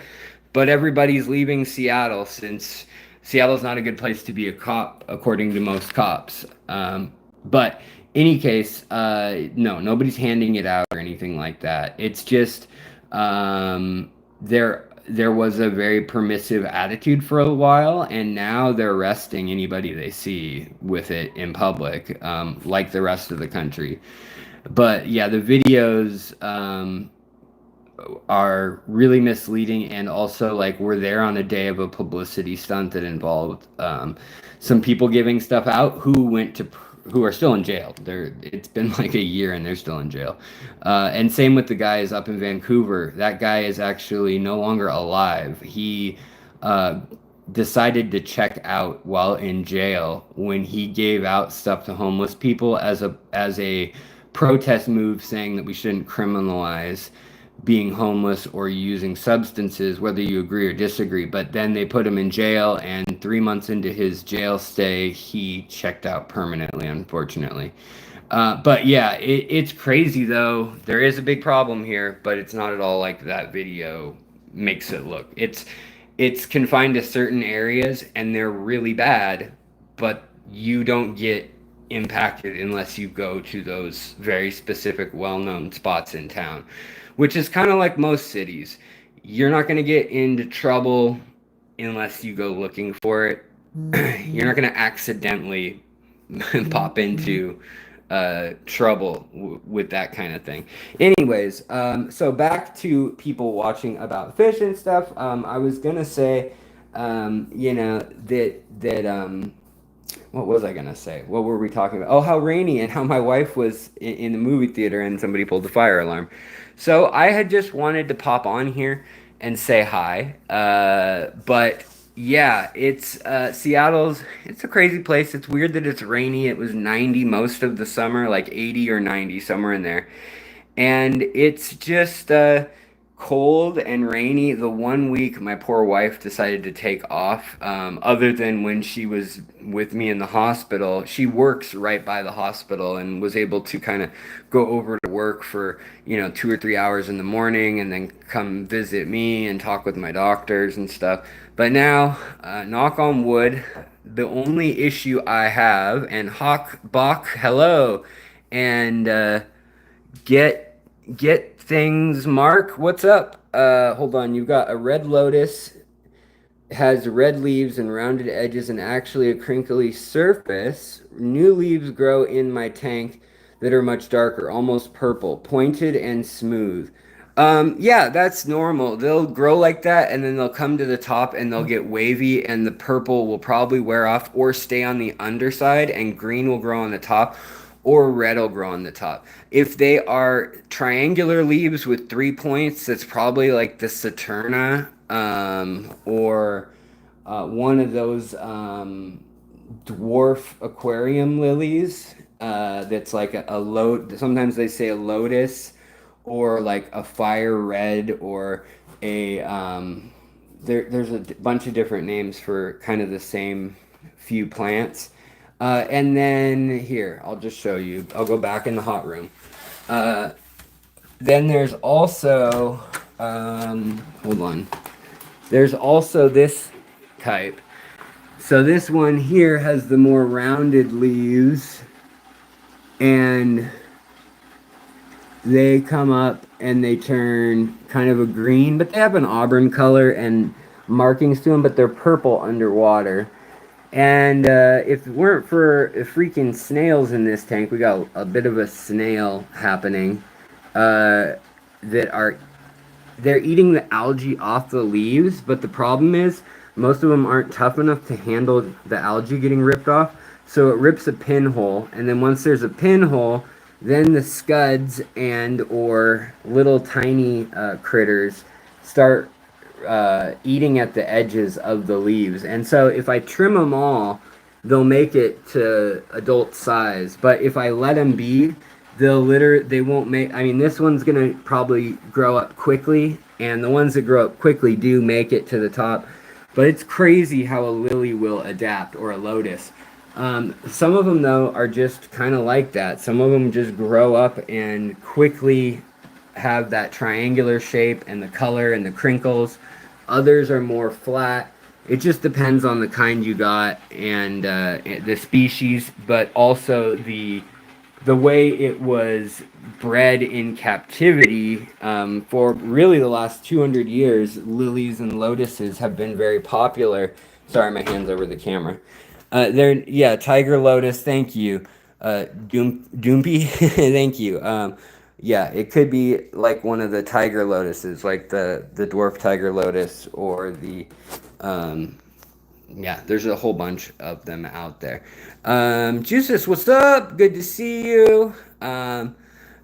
but everybody's leaving Seattle since Seattle's not a good place to be a cop according to most cops. But any case, no, nobody's handing it out or anything like that. It's just there was a very permissive attitude for a while, and now they're arresting anybody they see with it in public, like the rest of the country. But yeah, the videos are really misleading, and also like we're there on a day of a publicity stunt that involved some people giving stuff out who are still in jail. It's been like a year and they're still in jail. And same with the guys up in Vancouver. That guy is actually no longer alive. He uh, decided to check out while in jail when he gave out stuff to homeless people as a protest move, saying that we shouldn't criminalize being homeless or using substances, whether you agree or disagree. But then they put him in jail, and 3 months into his jail stay, he checked out permanently, unfortunately. But yeah, it's crazy though. There is a big problem here, but it's not at all like that video makes it look. It's confined to certain areas, and they're really bad, but you don't get impacted unless you go to those very specific, well-known spots in town, which is kind of like most cities. You're not going to get into trouble unless you go looking for it. You're not going to accidentally pop into trouble with that kind of thing. Anyways, so back to people watching about fish and stuff. I was gonna say, that what was I gonna say? What were we talking about? Oh, how rainy and how my wife was in the movie theater and somebody pulled the fire alarm. So I had just wanted to pop on here and say hi. But yeah, it's Seattle's. It's a crazy place. It's weird that it's rainy. It was 90 most of the summer, like 80 or 90 somewhere in there, and it's just cold and rainy. The one week my poor wife decided to take off, other than when she was with me in the hospital. She works right by the hospital and was able to kind of go over to work for 2 or 3 hours in the morning and then come visit me and talk with my doctors and stuff. But now, knock on wood, the only issue I have, and Hawk Bach, hello, and get get things. Mark, what's up? Hold on. You've got a red lotus, has red leaves and rounded edges and actually a crinkly surface. New leaves grow in my tank that are much darker, almost purple, pointed and smooth. Yeah, that's normal. They'll grow like that and then they'll come to the top and they'll get wavy and the purple will probably wear off or stay on the underside and green will grow on the top or red will grow on the top. If they are triangular leaves with 3 points, that's probably like the Saturna or one of those dwarf aquarium lilies that's like sometimes they say a lotus or like a fire red or a there's a bunch of different names for kind of the same few plants. And then here, I'll just show you. I'll go back in the hot room. Uh, then there's also, hold on. There's also this type. So this one here has the more rounded leaves, and they come up and they turn kind of a green, but they have an auburn color and markings to them, but they're purple underwater. And if it weren't for freaking snails in this tank, we got a bit of a snail happening that are they're eating the algae off the leaves, but the problem is most of them aren't tough enough to handle the algae getting ripped off. So it rips a pinhole, and then once there's a pinhole, then the scuds and or little tiny critters start eating at the edges of the leaves. And so if I trim them all, they'll make it to adult size. But if I let them be, they won't make. I mean, this one's gonna probably grow up quickly, and the ones that grow up quickly do make it to the top. But it's crazy how a lily will adapt or a lotus. Some of them though are just kind of like that. Some of them just grow up and quickly have that triangular shape and the color and the crinkles. Others are more flat. It just depends on the kind you got and the species, but also the way it was bred in captivity for really the last 200 years. Lilies and lotuses have been very popular. Sorry, my hand's over the camera. Yeah, tiger lotus. Thank you, Doompy. Thank you. Yeah, it could be like one of the tiger lotuses, like the dwarf tiger lotus or the um, yeah, there's a whole bunch of them out there. Juices, what's up? Good to see you.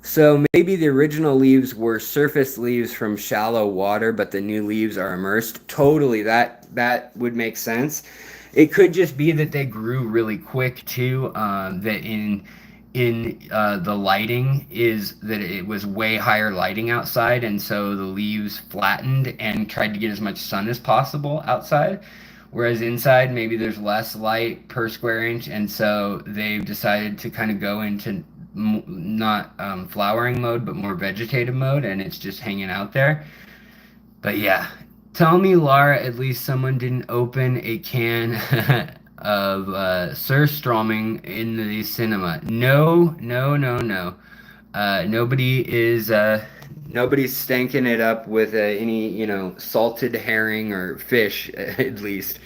So maybe the original leaves were surface leaves from shallow water, but the new leaves are immersed. Totally, that would make sense. It could just be that they grew really quick too. That in the lighting is that it was way higher lighting outside, and so the leaves flattened and tried to get as much sun as possible outside. Whereas inside, maybe there's less light per square inch, and so they've decided to kind of go into not flowering mode, but more vegetative mode, and it's just hanging out there. But yeah, tell me, Laura, at least someone didn't open a can of surströmming in the cinema. No, no, no, no. Nobody is nobody's stanking it up with any salted herring or fish at least.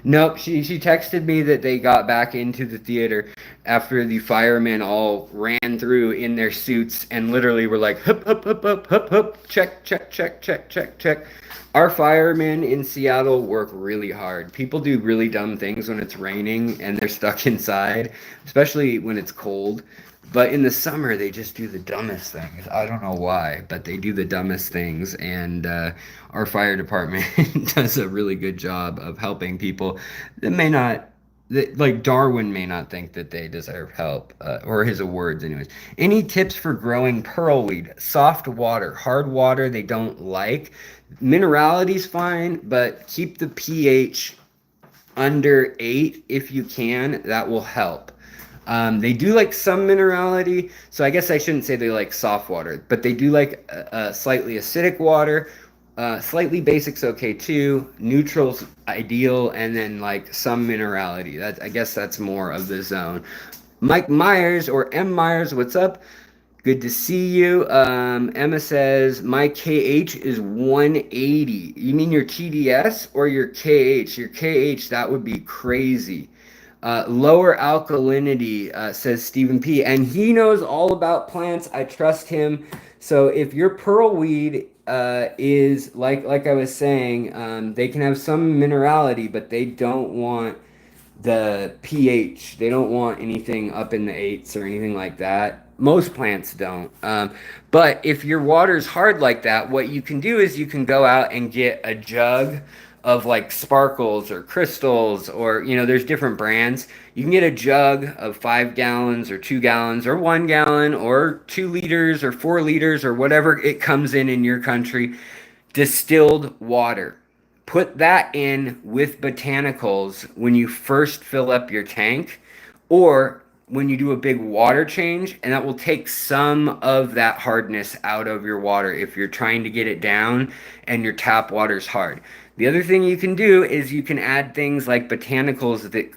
Nope, she texted me that they got back into the theater after the firemen all ran through in their suits and literally were like, hup, hup, hup, hup, hup, hup, check, check, check, check, check, check. Our firemen in Seattle work really hard. People do really dumb things when it's raining and they're stuck inside, especially when it's cold. But in the summer, they just do the dumbest things. I don't know why, but they do the dumbest things. And our fire department does a really good job of helping people that may not, like Darwin may not think that they deserve help, or his awards, anyways. Any tips for growing pearlweed? Soft water, hard water, they don't like. Minerality's fine, but keep the pH under 8 if you can. That will help. They do like some minerality, so I guess I shouldn't say they like soft water, but they do like slightly acidic water. Slightly basic's okay too. Neutral's ideal, and then like some minerality. I guess that's more of the zone. Mike Myers or M Myers, what's up? Good to see you. Emma says my KH is 180. You mean your TDS or your KH? Your KH, that would be crazy. Lower alkalinity, says Stephen P. And he knows all about plants. I trust him. So if your pearlweed is like I was saying, they can have some minerality, but they don't want the pH. They don't want anything up in the eights or anything like that. Most plants don't. But if your water's hard like that, what you can do is you can go out and get a jug of like sparkles or crystals, or there's different brands. You can get a jug of 5 gallons or 2 gallons or 1 gallon or 2 liters or 4 liters or whatever it comes in your country, distilled water. Put that in with botanicals when you first fill up your tank, or when you do a big water change, and that will take some of that hardness out of your water if you're trying to get it down and your tap water's hard. The other thing you can do is you can add things like botanicals that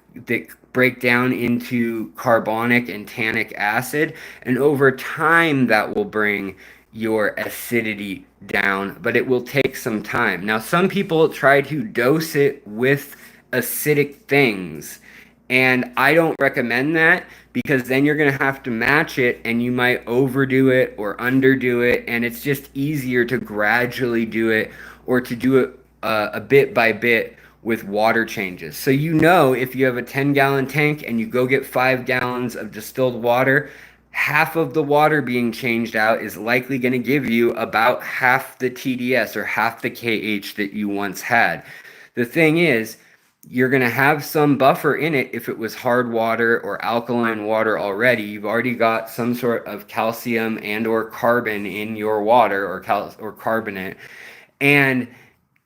break down into carbonic and tannic acid, and over time that will bring your acidity down, but it will take some time. Now, some people try to dose it with acidic things, and I don't recommend that, because then you're going to have to match it and you might overdo it or underdo it, and it's just easier to gradually do it, or to do it a bit by bit with water changes. So, if you have a 10-gallon tank and you go get 5 gallons of distilled water, half of the water being changed out is likely going to give you about half the TDS or half the KH that you once had. The thing is, you're going to have some buffer in it if it was hard water or alkaline water already. You've already got some sort of calcium and or carbon in your water, or carbonate. And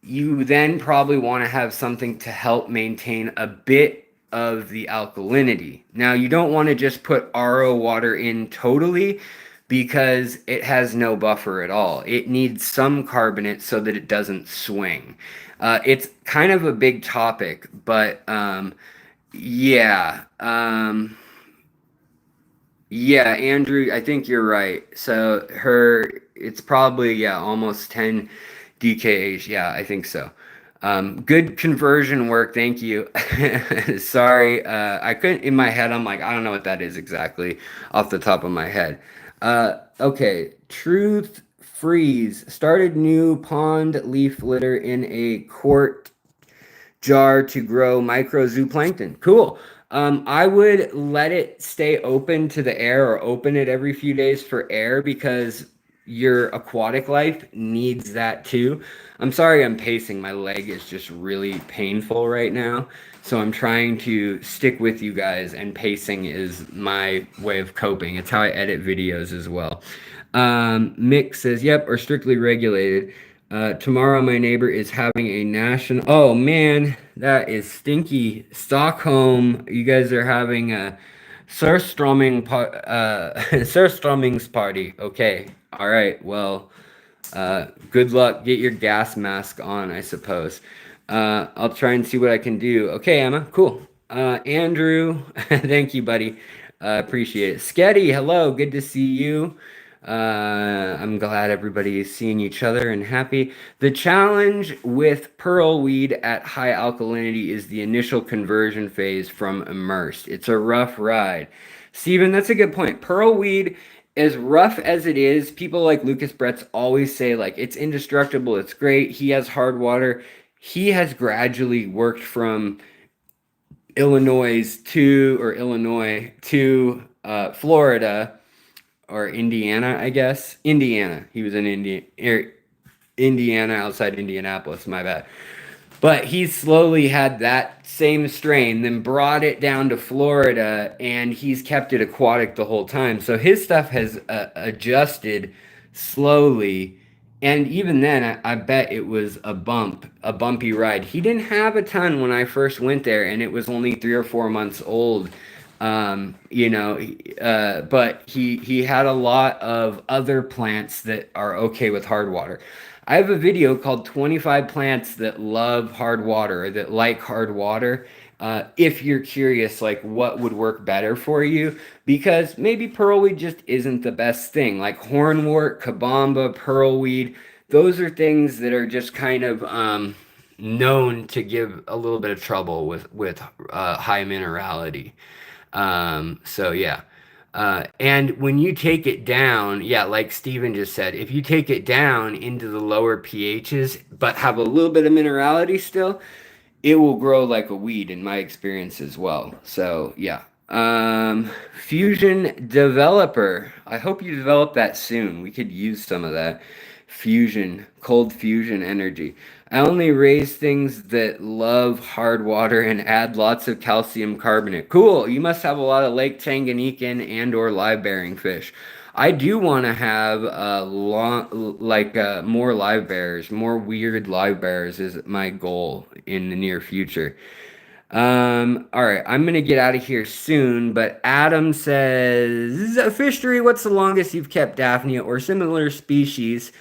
you then probably want to have something to help maintain a bit of the alkalinity. Now, you don't want to just put RO water in totally, because it has no buffer at all. It needs some carbonate so that it doesn't swing. It's kind of a big topic, but yeah. Yeah, Andrew, I think you're right. So it's probably, yeah, almost 10 DKH. Yeah, I think so. Good conversion work. Thank you. Sorry, I couldn't, in my head, I'm like, I don't know what that is exactly off the top of my head. Okay, Truth Freeze started new pond leaf litter in a quart jar to grow micro zooplankton. Cool. I would let it stay open to the air, or open it every few days for air, because your aquatic life needs that too. I'm sorry I'm pacing. My leg is just really painful right now. So I'm trying to stick with you guys, and pacing is my way of coping. It's how I edit videos as well. Mick says, yep, or strictly regulated. Tomorrow, my neighbor is having a national. Oh man, that is stinky. Stockholm, you guys are having a Surströmmings party. Okay, all right. Well, good luck. Get your gas mask on, I suppose. I'll try and see what I can do. Okay, Emma, cool. Andrew, thank you, buddy. Appreciate it. Sketty, hello. Good to see you. I'm glad everybody is seeing each other and happy. The challenge with pearlweed at high alkalinity is the initial conversion phase from immersed. It's a rough ride. Steven, that's a good point. Pearlweed, as rough as it is, people like Lucas Bretz always say, like, it's indestructible, it's great, he has hard water. He has gradually worked from Illinois to Florida, or Indiana, I guess. Indiana. He was in Indiana, outside Indianapolis, my bad. But he slowly had that same strain, then brought it down to Florida, and he's kept it aquatic the whole time. So his stuff has adjusted slowly. And even then, I bet it was a bumpy ride. He didn't have a ton when I first went there, and it was only 3 or 4 months old. But he had a lot of other plants that are okay with hard water. I have a video called 25 plants that love hard water, or that like hard water. If you're curious, like, what would work better for you, because maybe pearlweed just isn't the best thing. Like hornwort, kabamba, pearlweed, those are things that are just kind of known to give a little bit of trouble with high minerality. So yeah. And when you take it down, yeah, like Steven just said, if you take it down into the lower pHs, but have a little bit of minerality still, it will grow like a weed in my experience as well. So yeah. Fusion developer. I hope you develop that soon. We could use some of that fusion, cold fusion energy. I only raise things that love hard water and add lots of calcium carbonate. Cool. You must have a lot of Lake Tanganyikan and or live bearing fish. I do want to have more live bears, more weird live bears is my goal in the near future. All right, I'm gonna get out of here soon, but Adam says, fishery, what's the longest you've kept Daphnia or similar species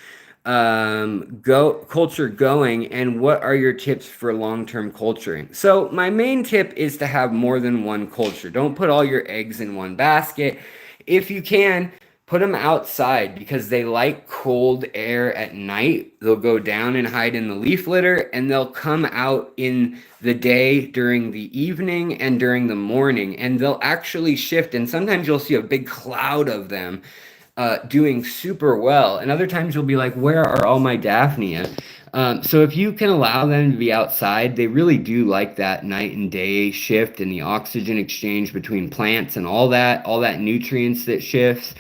go culture going, and what are your tips for long-term culturing? So my main tip is to have more than one culture. Don't put all your eggs in one basket. If you can, put them outside because they like cold air at night. They'll go down and hide in the leaf litter, and they'll come out in the day during the evening and during the morning, and they'll actually shift. And sometimes you'll see a big cloud of them doing super well. And other times you'll be like, where are all my Daphnia? So if you can allow them to be outside, they really do like that night and day shift and the oxygen exchange between plants and all that nutrients that shifts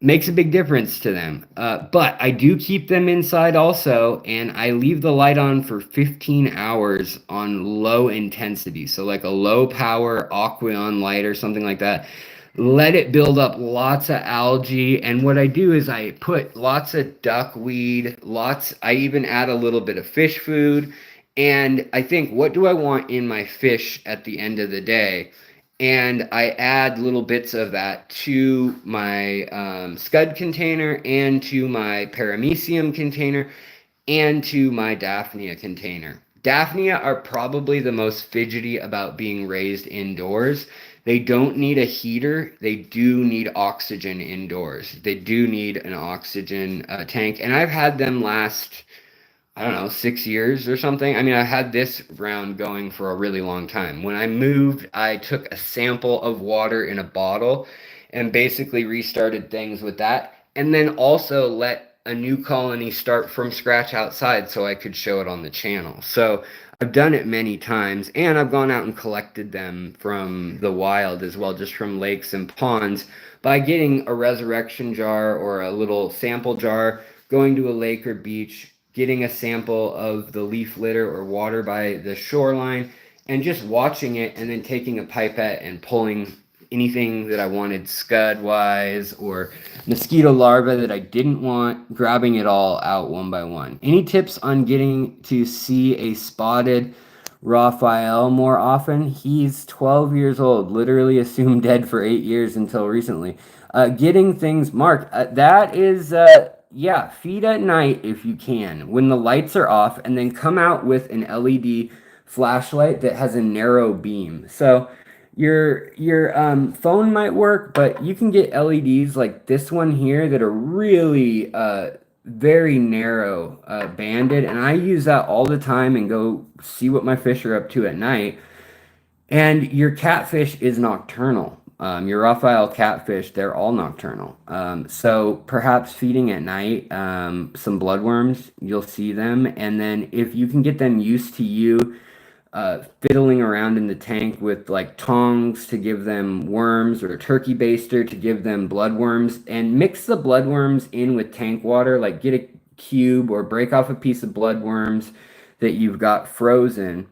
makes a big difference to them. But I do keep them inside also, and I leave the light on for 15 hours on low intensity. So like a low power Aquarium light or something like that. Let it build up lots of algae. And what I do is I put lots of duckweed, I even add a little bit of fish food. And I think, what do I want in my fish at the end of the day? And I add little bits of that to my scud container and to my paramecium container and to my Daphnia container. Daphnia are probably the most fidgety about being raised indoors. They don't need a heater. They do need oxygen indoors. They do need an oxygen tank. And I've had them last, I don't know, 6 years or something. I mean, I had this round going for a really long time. When I moved, I took a sample of water in a bottle and basically restarted things with that. And then also let a new colony start from scratch outside so I could show it on the channel. So I've done it many times, and I've gone out and collected them from the wild as well, just from lakes and ponds, by getting a resurrection jar or a little sample jar, going to a lake or beach, getting a sample of the leaf litter or water by the shoreline, and just watching it, and then taking a pipette and pulling anything that I wanted scud wise or mosquito larvae that I didn't want, grabbing it all out one by one. Any tips on getting to see a spotted Raphael more often? He's 12 years old, literally assumed dead for 8 years until recently. Getting things marked. That is, yeah, feed at night if you can, when the lights are off, and then come out with an LED flashlight that has a narrow beam. So your phone might work, but you can get LEDs like this one here that are really very narrow banded, and I use that all the time and go see what my fish are up to at night. And your catfish is nocturnal. Your Raphael catfish, they're all nocturnal. So perhaps feeding at night, some bloodworms, you'll see them. And then if you can get them used to you fiddling around in the tank with like tongs to give them worms or a turkey baster to give them bloodworms, and mix the bloodworms in with tank water, like get a cube or break off a piece of bloodworms that you've got frozen,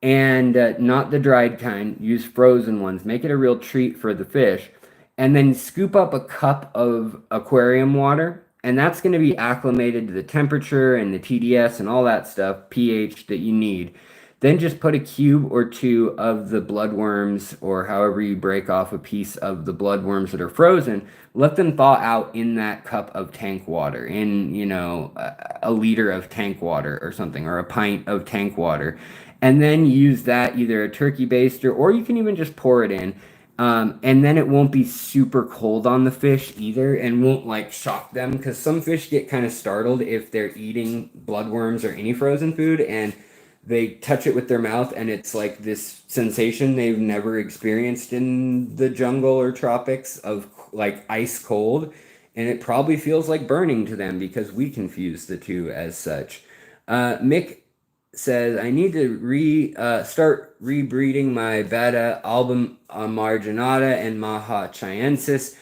and not the dried kind, use frozen ones, make it a real treat for the fish, and then scoop up a cup of aquarium water, and that's going to be acclimated to the temperature and the TDS and all that stuff, pH that you need. Then just put a cube or two of the bloodworms, or however you break off a piece of the bloodworms that are frozen. Let them thaw out in that cup of tank water, in, a liter of tank water or something, or a pint of tank water. And then use that, either a turkey baster, or you can even just pour it in. And then it won't be super cold on the fish either, and won't like shock them, because some fish get kind of startled if they're eating bloodworms or any frozen food, and they touch it with their mouth and it's like this sensation they've never experienced in the jungle or tropics of like ice cold, and it probably feels like burning to them because we confuse the two as such. Mick says I need to start rebreeding my Beta album marginata and Maha chiensis.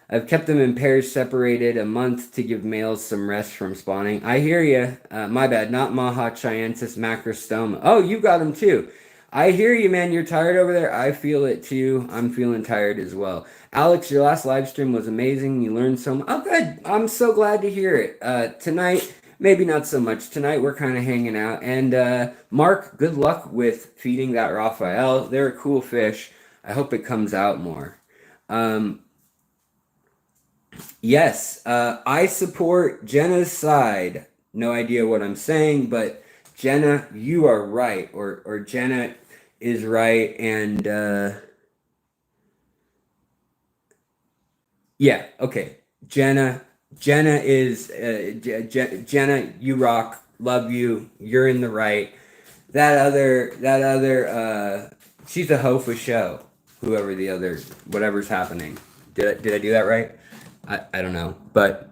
I've kept them in pairs separated a month to give males some rest from spawning. I hear you. My bad, not Maha chiensis macrostoma. Oh, you got them too. I hear you, man. You're tired over there. I feel it too. I'm feeling tired as well. Alex, your last live stream was amazing. You learned so much. Oh, good. I'm so glad to hear it. Tonight, maybe not so much. Tonight, we're kind of hanging out. And Mark, good luck with feeding that Raphael. They're a cool fish. I hope it comes out more. Yes, I support Jenna's side. No idea what I'm saying, but Jenna, you are right, or Jenna is right, and yeah, okay. Jenna is Jenna. You rock. Love you. You're in the right. She's a hoe for show. Whoever the other, whatever's happening. Did I do that right? I don't know, but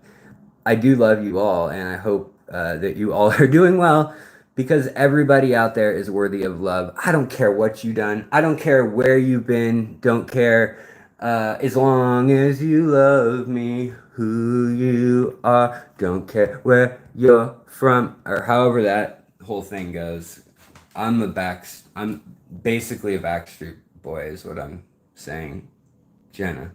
I do love you all, and I hope that you all are doing well because everybody out there is worthy of love. I don't care what you've done. I don't care where you've been. Don't care. As long as you love me, who you are, don't care where you're from, or however that whole thing goes. I'm basically a Backstreet Boy, is what I'm saying, Jenna.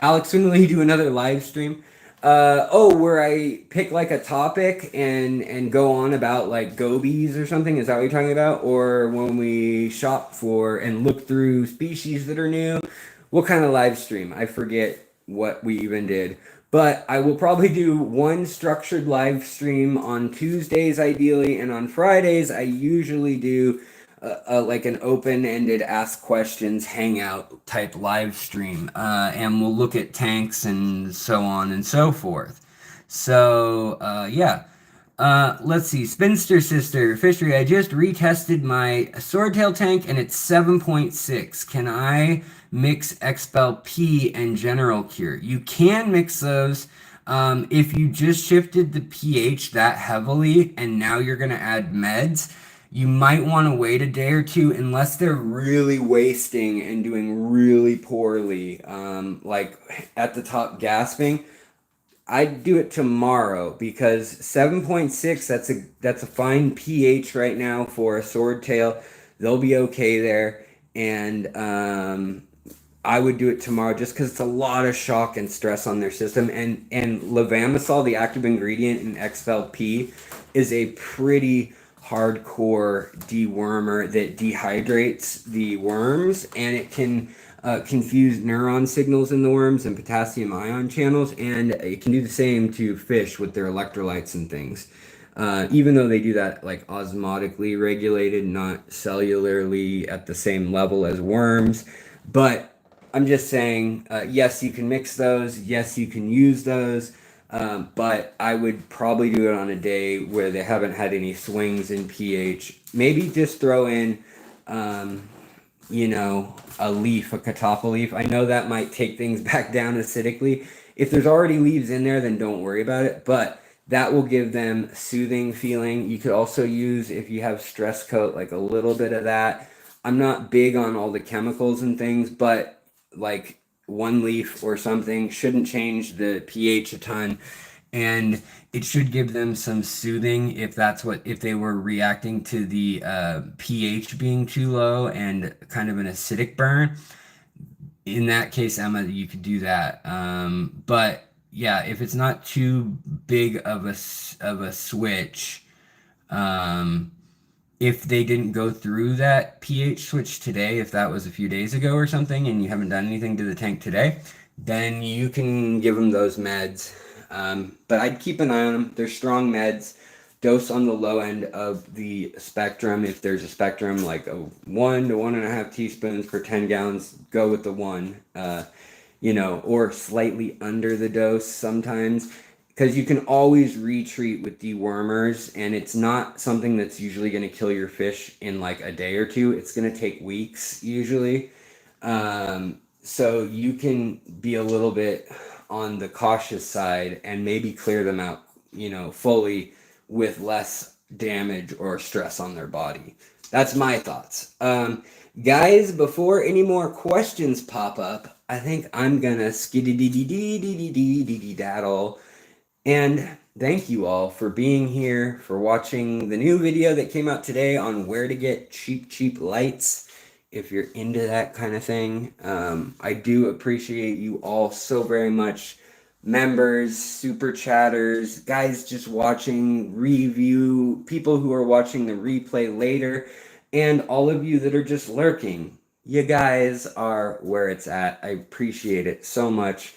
Alex, when will you do another live stream? Where I pick like a topic and go on about like gobies or something. Is that what you're talking about? Or when we shop for and look through species that are new? What kind of live stream? I forget what we even did. But I will probably do one structured live stream on Tuesdays, ideally, and on Fridays, I usually do like an open-ended ask questions hangout type live stream, and we'll look at tanks and so on and so forth. So yeah. Let's see. Spinster Sister Fishery. I just retested my swordtail tank and it's 7.6. Can I mix Expel P and General Cure? You can mix those. If you just shifted the pH that heavily and now you're going to add meds, you might want to wait a day or two unless they're really wasting and doing really poorly, like at the top gasping. I'd do it tomorrow because 7.6, that's a fine pH right now for a swordtail. They'll be okay there. And I would do it tomorrow just because it's a lot of shock and stress on their system. And levamisole, the active ingredient in Expel P, is a pretty hardcore dewormer that dehydrates the worms, and it can confuse neuron signals in the worms and potassium ion channels, and it can do the same to fish with their electrolytes and things. Even though they do that like osmotically regulated, not cellularly at the same level as worms. But I'm just saying, yes, you can mix those. Yes, you can use those. But I would probably do it on a day where they haven't had any swings in pH. Maybe just throw in, a leaf, a catappa leaf. I know that might take things back down acidically. If there's already leaves in there, then don't worry about it. But that will give them soothing feeling. You could also use, if you have stress coat, like a little bit of that. I'm not big on all the chemicals and things, but like one leaf or something shouldn't change the pH a ton, and it should give them some soothing if they were reacting to the pH being too low and kind of an acidic burn. In that case, Emma, you could do that. But yeah, if it's not too big of a switch, if they didn't go through that pH switch today, if that was a few days ago or something, and you haven't done anything to the tank today, then you can give them those meds. But I'd keep an eye on them. They're strong meds. Dose on the low end of the spectrum. If there's a spectrum, like a 1 to 1.5 teaspoons per 10 gallons, go with the 1. Or slightly under the dose sometimes. because you can always retreat with dewormers, and it's not something that's usually going to kill your fish in like a day or two. It's going to take weeks usually. So you can be a little bit on the cautious side and maybe clear them out, fully with less damage or stress on their body. That's my thoughts. Guys, before any more questions pop up, I think I'm gonna skiddy-dee-dee-dee-dee-dee-dee-daddle. And thank you all for being here, for watching the new video that came out today on where to get cheap lights. If you're into that kind of thing, I do appreciate you all so very much. Members, super chatters, guys just watching review, people who are watching the replay later, and all of you that are just lurking. You guys are where it's at. I appreciate it so much.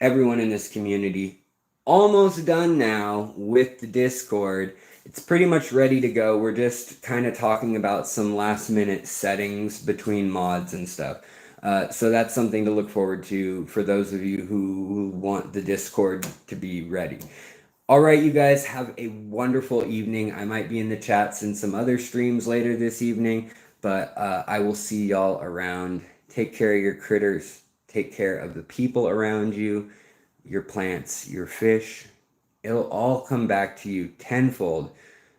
Everyone in this community. Almost done now with the Discord. It's pretty much ready to go. We're just kind of talking about some last minute settings between mods and stuff. So that's something to look forward to for those of you who want the Discord to be ready. All right, you guys, have a wonderful evening. I might be in the chats in some other streams later this evening, but I will see y'all around. Take care of your critters. Take care of the people around you, your plants, your fish. It'll all come back to you tenfold.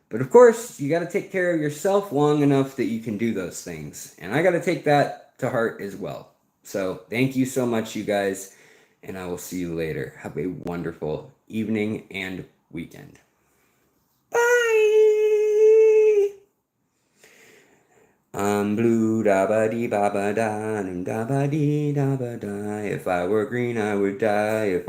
But of course, you got to take care of yourself long enough that you can do those things. And I got to take that to heart as well. So thank you so much, you guys. And I will see you later. Have a wonderful evening and weekend. Bye! I'm blue, da ba dee ba ba da, da ba dee da ba da. If I were green, I would die. If